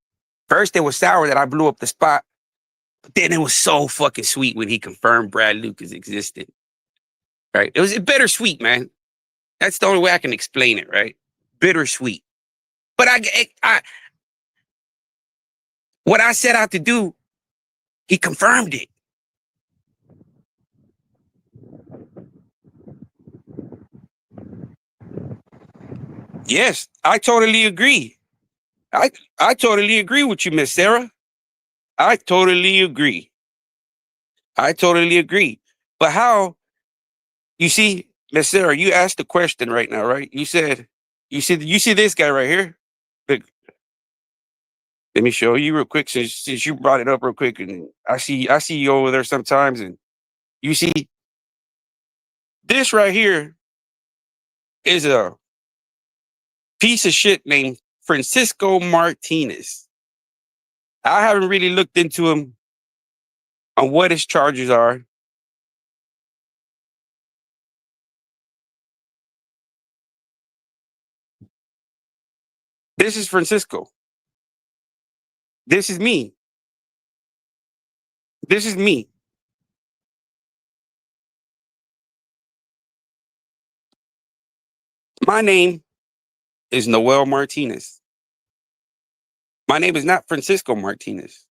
First it was sour that I blew up the spot, but then it was so fucking sweet when he confirmed Brad Lucas existed. Right? It was bittersweet, man. That's the only way I can explain it, right? Bittersweet. But what I set out to do, he confirmed it. Yes, I totally agree. I I totally agree with you, Miss Sarah. I totally agree. I totally agree. But how, you see, Miss Sarah, you asked the question right now, right? You see this guy right here? Look, let me show you real quick since you brought it up real quick, and I see you over there sometimes, and you see this right here is a piece of shit named Francisco Martinez. I haven't really looked into him on what his charges are. This is Francisco. This is me. This is me. My name is Noel Martinez. My name is not Francisco Martinez.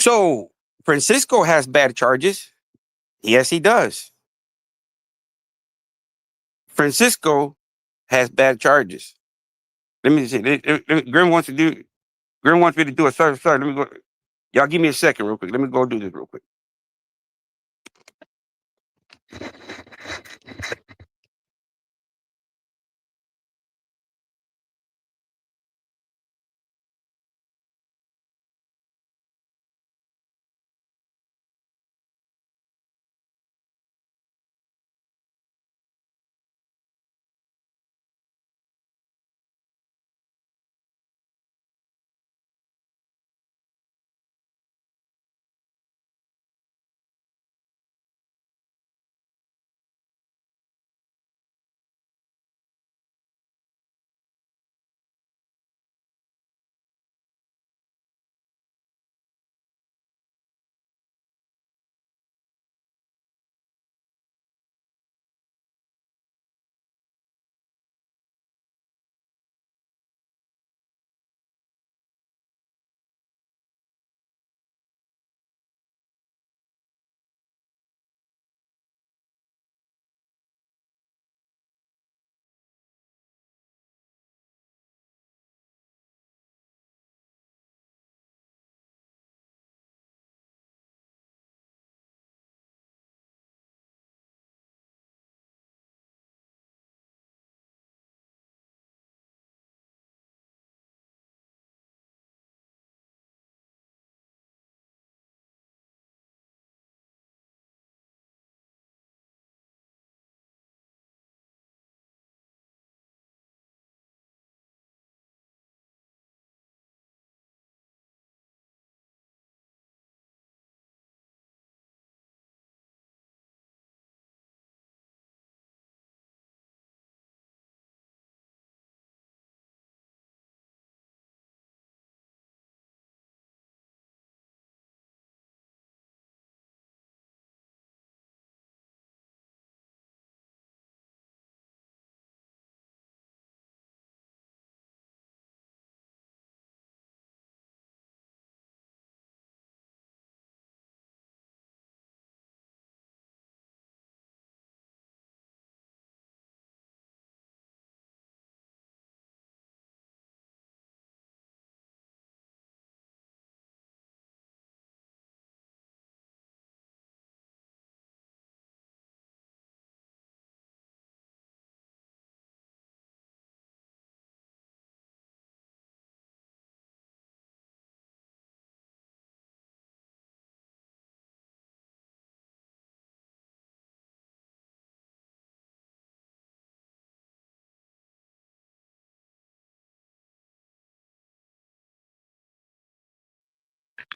So Francisco has bad charges. Yes, he does. Francisco has bad charges. Let me see. Grim wants to do. Grim wants me to do a sorry. Sorry. Let me go. Y'all give me a second, real quick. Let me go do this real quick.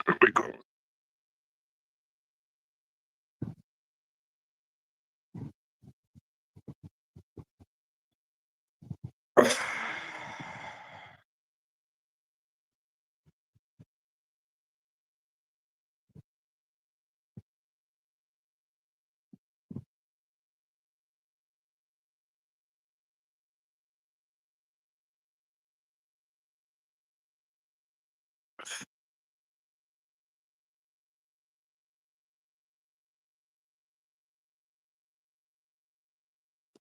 Here we go.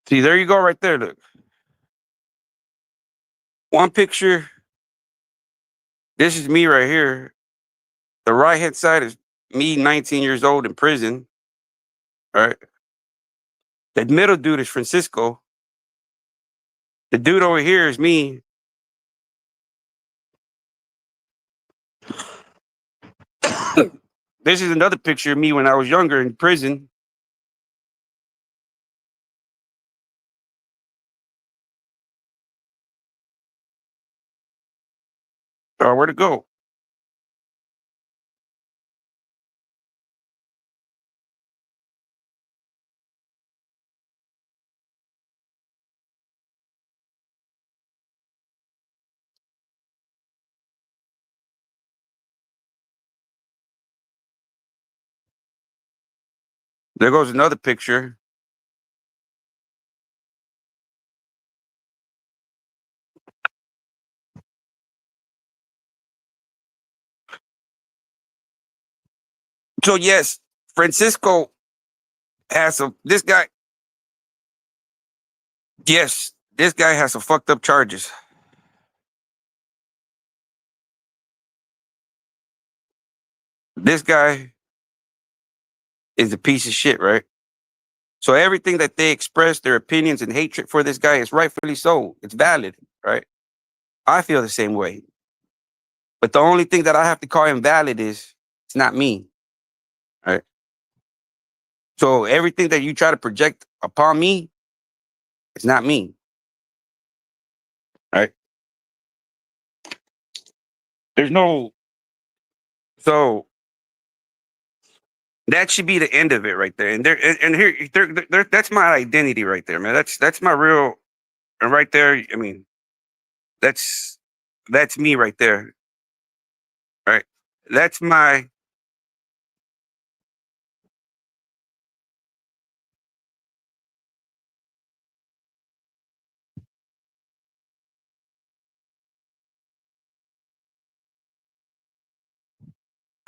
See, there you go right there. Look. One picture. This is me right here. The right hand side is me, 19 years old in prison. All right. The middle dude is Francisco. The dude over here is me. This is another picture of me when I was younger in prison. Where'd it go? There goes another picture. So yes, Francisco has some. This guy, yes, this guy has some fucked up charges. This guy is a piece of shit, right? So everything that they express, their opinions and hatred for this guy is rightfully so. It's valid, right? I feel the same way. But the only thing that I have to call invalid is it's not me, right? So everything that you try to project upon me, it's not me, right? There's no. So that should be the end of it right there. And there and here that's my identity right there, man. That's my real. And right there, I mean, that's that's me right there, right? That's my.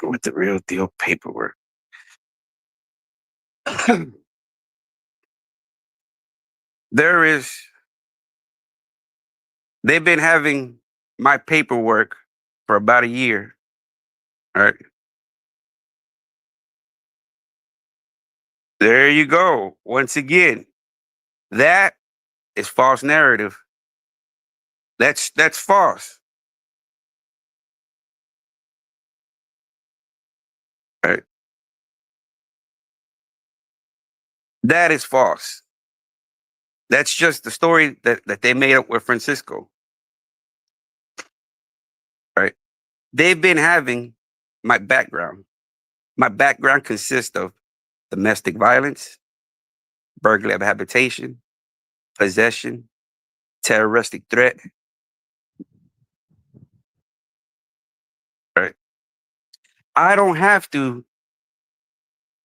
With the real deal paperwork. There is. They've been having my paperwork for about a year. All right. There you go. Once again, that is false narrative. That's false. Right? That is false. That's just the story that they made up with Francisco. Right? They've been having my background. My background consists of domestic violence, burglary of habitation, possession, terroristic threat. Right? I don't have to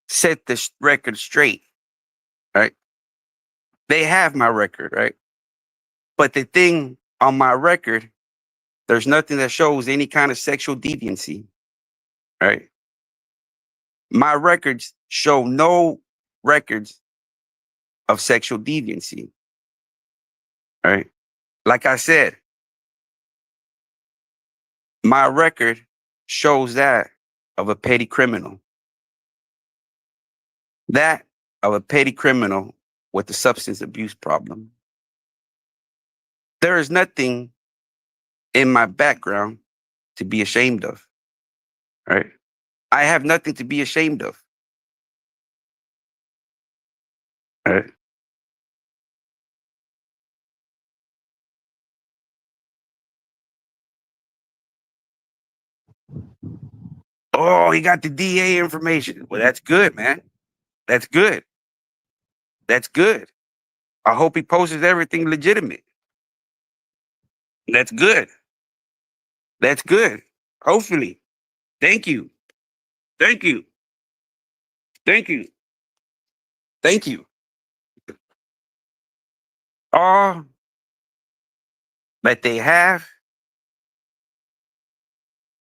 set this record straight. Right? They have my record, right? But the thing on my record, there's nothing that shows any kind of sexual deviancy, right? My records show no records of sexual deviancy, right? Like I said, my record shows that of a petty criminal, that of a petty criminal with a substance abuse problem. There is nothing in my background to be ashamed of, right? I have nothing to be ashamed of, right? Oh, he got the DA information. Well, that's good, man. That's good. That's good. I hope he posts everything legitimate. That's good. That's good. Hopefully. Thank you. Thank you. Thank you. Thank you. All that they have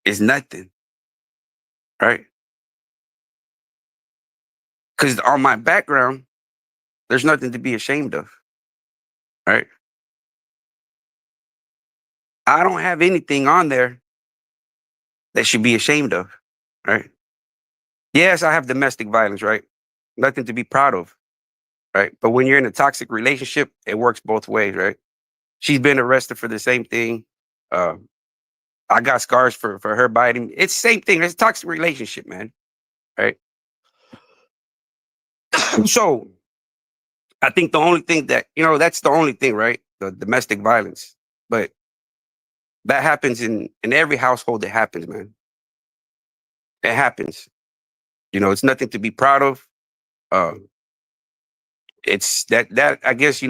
is nothing, right? Because on my background, there's nothing to be ashamed of. right? I don't have anything on there that should be ashamed of, right? Yes, I have domestic violence, right? Nothing to be proud of, right? But when you're in a toxic relationship, it works both ways, right? She's been arrested for the same thing. Uh, I got scars for her biting me. It's the same thing. It's a toxic relationship, man. Right. So I think the only thing that, that's the only thing, right? The domestic violence. But that happens in every household. It happens, man. It happens. It's nothing to be proud of. Uh, it's that I guess,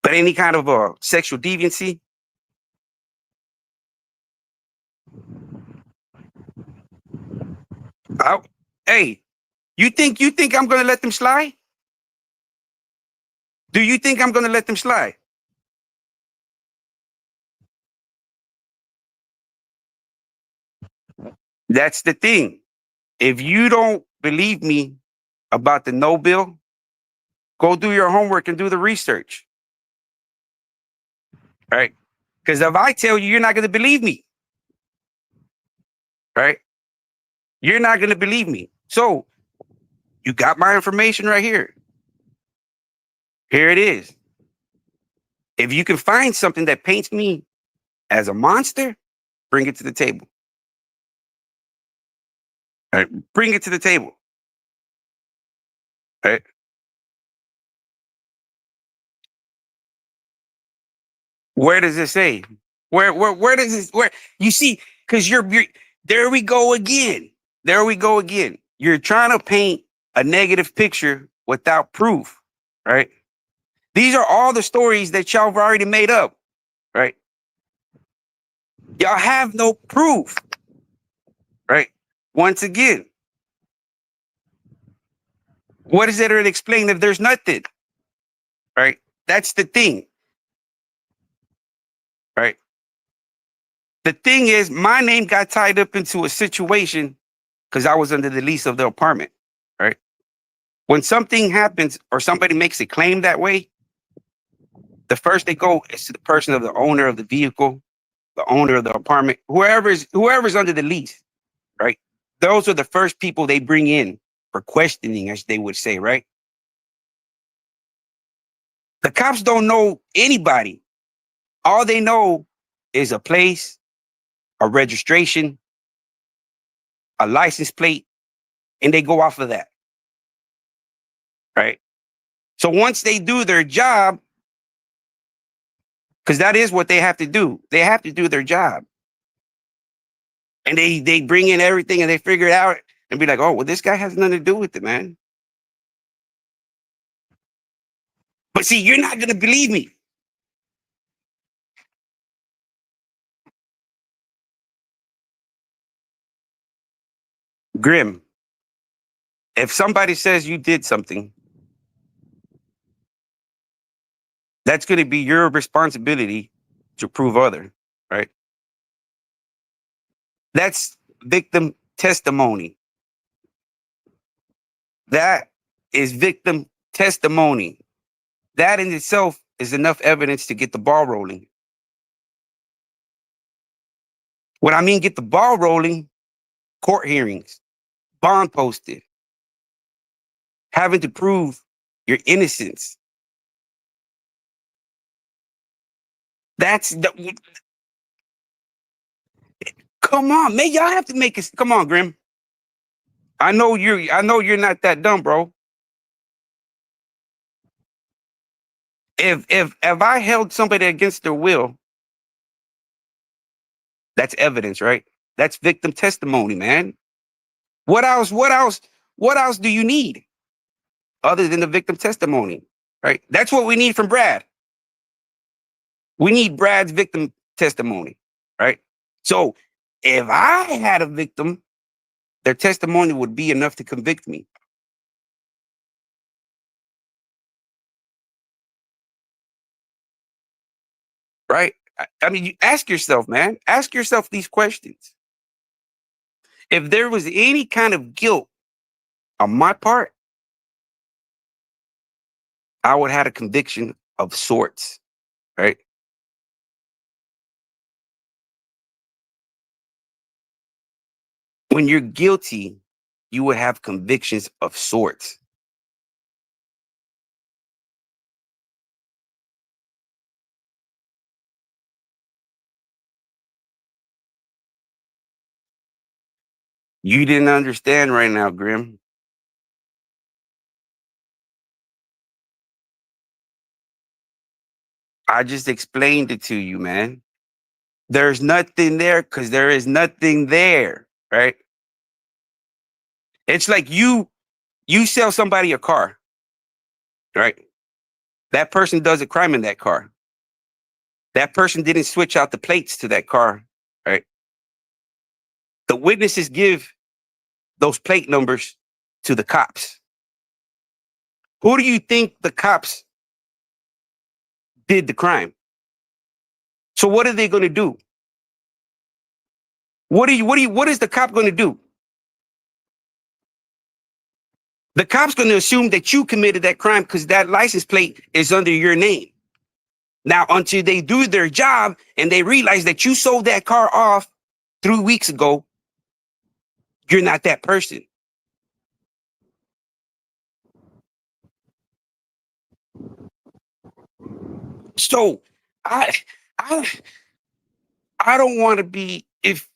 but any kind of sexual deviancy. I, hey, you think I'm gonna let them slide? Do you think I'm gonna let them slide? That's the thing. If you don't believe me about the no bill, go do your homework and do the research. Right? Because if I tell you, you're not gonna believe me. Right? You're not gonna believe me. So you got my information right here. Here it is. If you can find something that paints me as a monster, bring it to the table. Right? Bring it to the table. Right? Where does it say? Where does it where you see? Because you're there we go again. There we go again. You're trying to paint a negative picture without proof, right? These are all the stories that y'all have already made up, right? Y'all have no proof, right? Once again, what is there to explain if there's nothing, right? That's the thing, right? The thing is, my name got tied up into a situation because I was under the lease of the apartment, right? When something happens or somebody makes a claim that way, the first they go is to the person of the owner of the vehicle, the owner of the apartment, whoever's under the lease, right? Those are the first people they bring in for questioning, as they would say, right? The cops don't know anybody. All they know is a place, a registration, a license plate, and they go off of that, right? So once they do their job, because that is what they have to do, they have to do their job. And they bring in everything and they figure it out and be like, oh, well, this guy has nothing to do with it, man. But see, you're not gonna believe me. Grim, if somebody says you did something, that's gonna be your responsibility to prove other, right? That's victim testimony. That is victim testimony. That in itself is enough evidence to get the ball rolling. When I mean get the ball rolling, court hearings, bond posted, having to prove your innocence. That's the, come on, man. Y'all have to make it. Come on, Grim. I know you're not that dumb, bro. If I held somebody against their will, that's evidence, right? That's victim testimony, man. What else? What else? What else do you need other than the victim testimony? Right? That's what we need from Brad. We need Brad's victim testimony, right? So if I had a victim, their testimony would be enough to convict me. Right? I mean, you ask yourself, man, ask yourself these questions. If there was any kind of guilt On my part, I would have a conviction of sorts, right? When you're guilty, you would have convictions of sorts. You didn't understand right now, Grim. I just explained it to you, man. There's nothing there because there is nothing there, right? It's like you sell somebody a car, right? That person does a crime in that car. That person didn't switch out the plates to that car, right? The witnesses give those plate numbers to the cops. Who do you think the cops did the crime? So what are they going to do? What is the cop going to do? The cop's going to assume that you committed that crime because that license plate is under your name. Now, until they do their job and they realize that you sold that car off 3 weeks ago, you're not that person. So I I I don't want to be if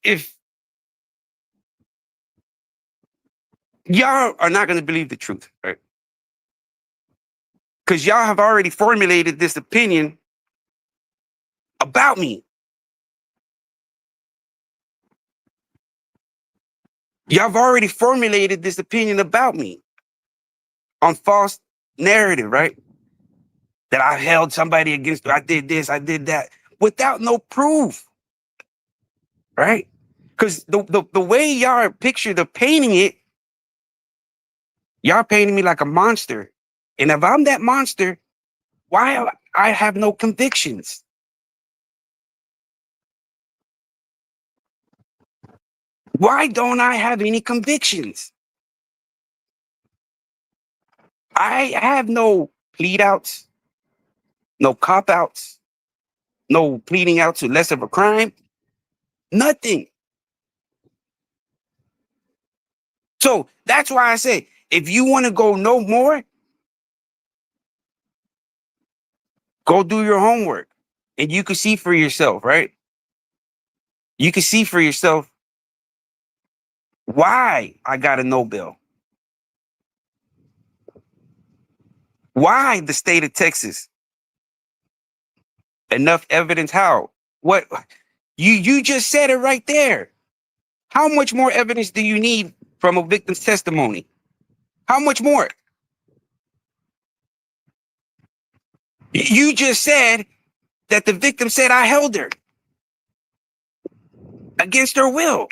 y'all are not going to believe the truth, right? Because y'all have already formulated this opinion about me. Y'all have already formulated this opinion about me on false narrative, right? That I held somebody against, I did this, I did that, without no proof, right? Because the way y'all picture the painting it, y'all painting me like a monster. And if I'm that monster, why I have no convictions? Why don't I have any convictions? I have no plead outs, no cop outs, no pleading out to less of a crime, nothing. So that's why I say, if you want to go no more, go do your homework and you can see for yourself, right? You can see for yourself why I got a no bill. Why the state of Texas? Enough evidence how? What you just said it right there. How much more evidence do you need from a victim's testimony? How much more? You just said that the victim said I held her against her will.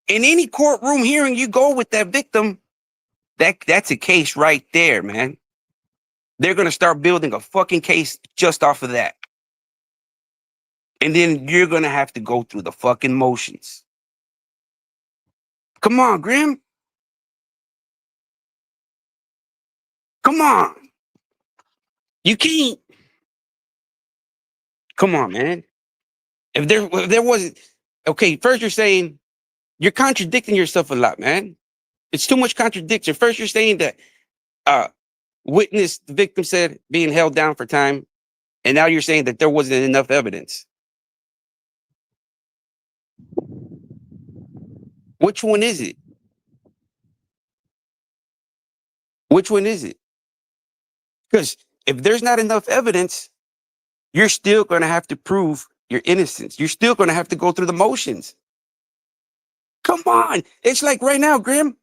In any courtroom hearing you go with that victim, that's a case right there, man. They're going to start building a fucking case just off of that. And then you're going to have to go through the fucking motions. Come on, Grim. Come on. You can't. Come on, man. If there wasn't, okay, first you're saying you're contradicting yourself a lot, man. It's too much contradiction. First you're saying that uh witness the victim said being held down for time, and now you're saying that there wasn't enough evidence. Which one is it? Which one is it? Because if there's not enough evidence, you're still going to have to prove your innocence. You're still going to have to go through the motions. Come on. It's like right now, Grim.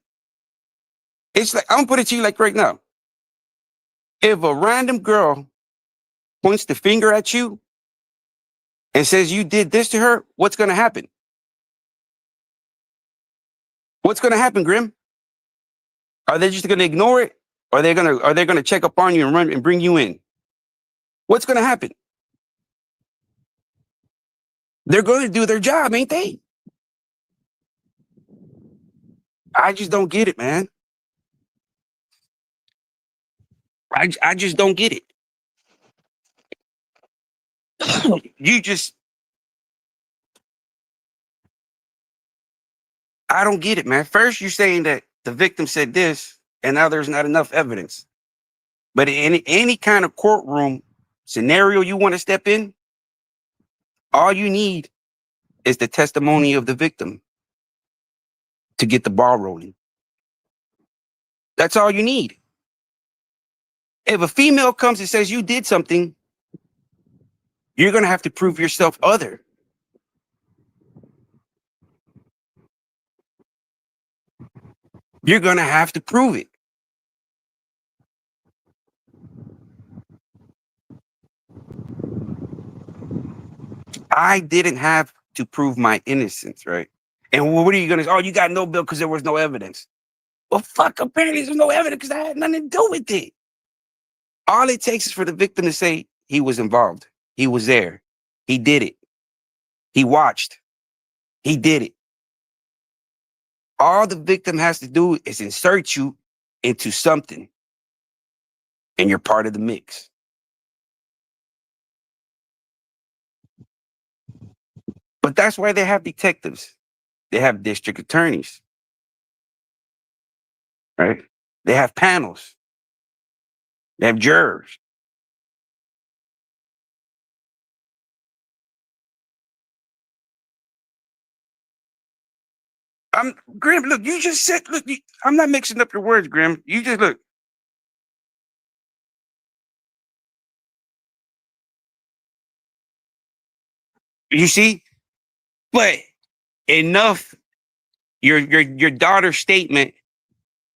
It's like, I'm going to put it to you like right now. If a random girl points the finger at you and says you did this to her, what's going to happen? What's going to happen, Grim? Are they just going to ignore it? Or are they going to check up on you and run and bring you in? What's going to happen? They're going to do their job, ain't they? I just don't get it, man. I just don't get it. You just, I don't get it, man. First, you're saying that the victim said this, and now there's not enough evidence. But in any kind of courtroom scenario you want to step in, all you need is the testimony of the victim to get the ball rolling. That's all you need. If a female comes and says you did something, you're going to have to prove yourself other. You're going to have to prove it. I didn't have to prove my innocence, right? And what are you going to say? Oh, you got no bill because there was no evidence. Well, fuck, apparently there's no evidence because I had nothing to do with it. All it takes is for the victim to say he was involved. He was there. He did it. He watched. He did it. All the victim has to do is insert you into something, and you're part of the mix. But that's why they have detectives. They have district attorneys, right? They have panels. They have jurors. Grim, look, you just said, look, I'm not mixing up your words, Grim. You just look. You see? But enough, your daughter's statement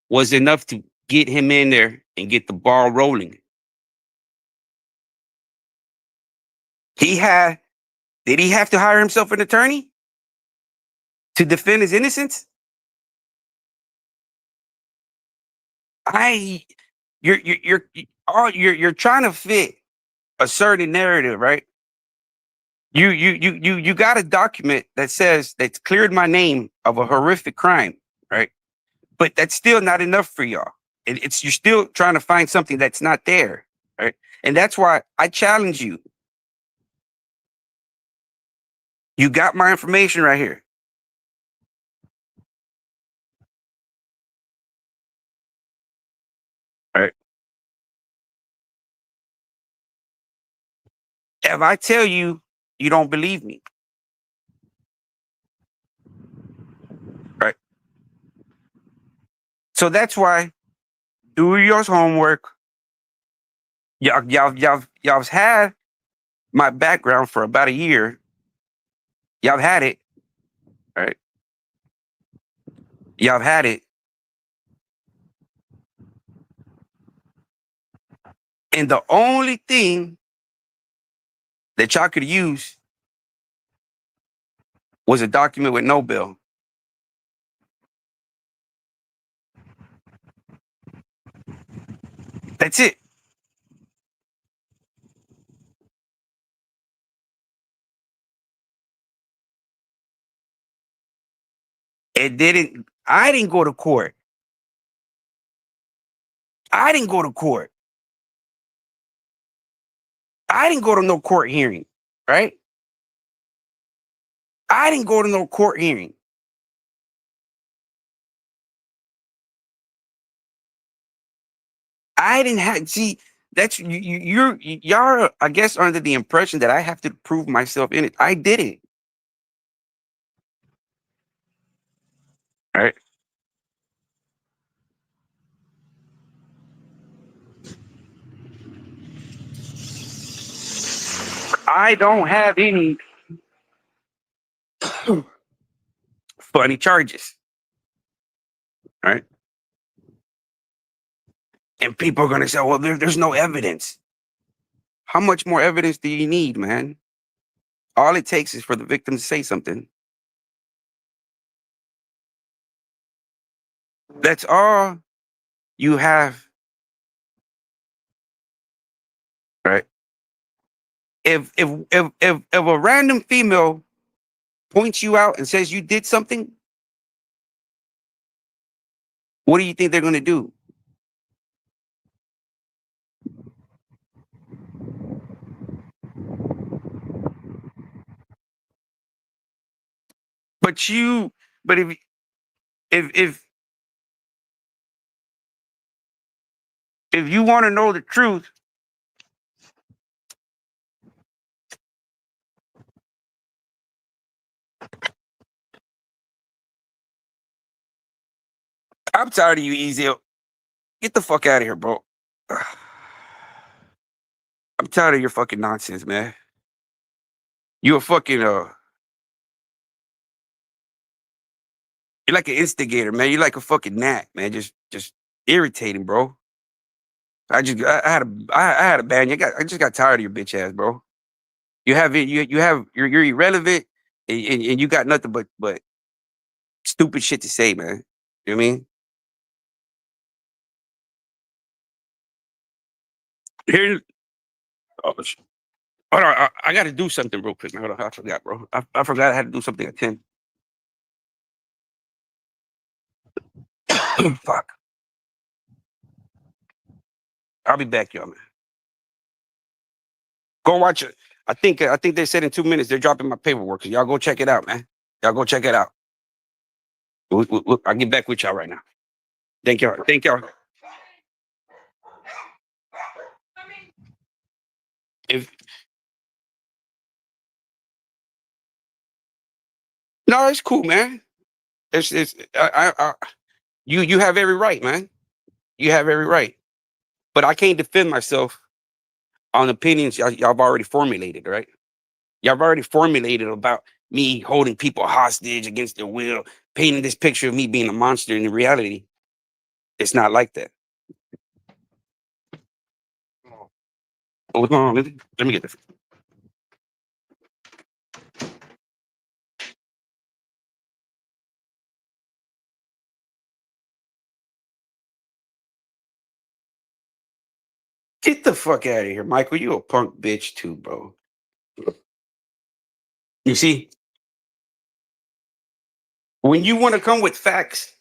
was enough to get him in there and get the ball rolling. He had, did he have to hire himself an attorney to defend his innocence? I, you're trying to fit a certain narrative, right? You got a document that says that's cleared my name of a horrific crime, right? But that's still not enough for y'all. It's you're still trying to find something that's not there, right? And that's why I challenge you. You got my information right here, right? If I tell you, you don't believe me, right? So that's why do your homework. Y'all's had my background for about a year. Y'all had it, right? Y'all had it. And the only thing that y'all could use was a document with no bill. That's it. I didn't go to court. I didn't go to court. I didn't go to no court hearing, right? I didn't go to no court hearing. I didn't have, see, that's y'all, I guess, under the impression that I have to prove myself in it. I didn't. Right? I don't have any funny charges. Right? And people are gonna say, well, there's no evidence. How much more evidence do you need, man? All it takes is for the victim to say something. That's all you have, right? If a random female points you out and says you did something, What do you think they're gonna do? But you, but if if you want to know the truth, I'm tired of you, Easy. Get the fuck out of here, bro. I'm tired of your fucking nonsense, man. You're a fucking you're like an instigator, man. You're like a fucking gnat, man. Just irritating, bro. I had a ban. I just got tired of your bitch ass, bro. You have it. You're irrelevant, and you got nothing but stupid shit to say, man. You know what I mean? Here, oh, hold on. I got to do something real quick. Hold on, I forgot, bro. I forgot I had to do something at 10. Fuck. I'll be back, y'all, man. Go watch it. I think they said in 2 minutes they're dropping my paperwork. So y'all go check it out, man. Y'all go check it out. I'll get back with y'all right now. Thank y'all. Thank y'all. If no, it's cool, man. It's you have every right, man. You have every right. But I can't defend myself on opinions y'all have already formulated, right? Y'all have already formulated about me holding people hostage against their will, painting this picture of me being a monster. In reality, it's not like that. Oh, what's going on? Let me get this. Get the fuck out of here, Michael. You a punk bitch too, bro. You see, when you want to come with facts,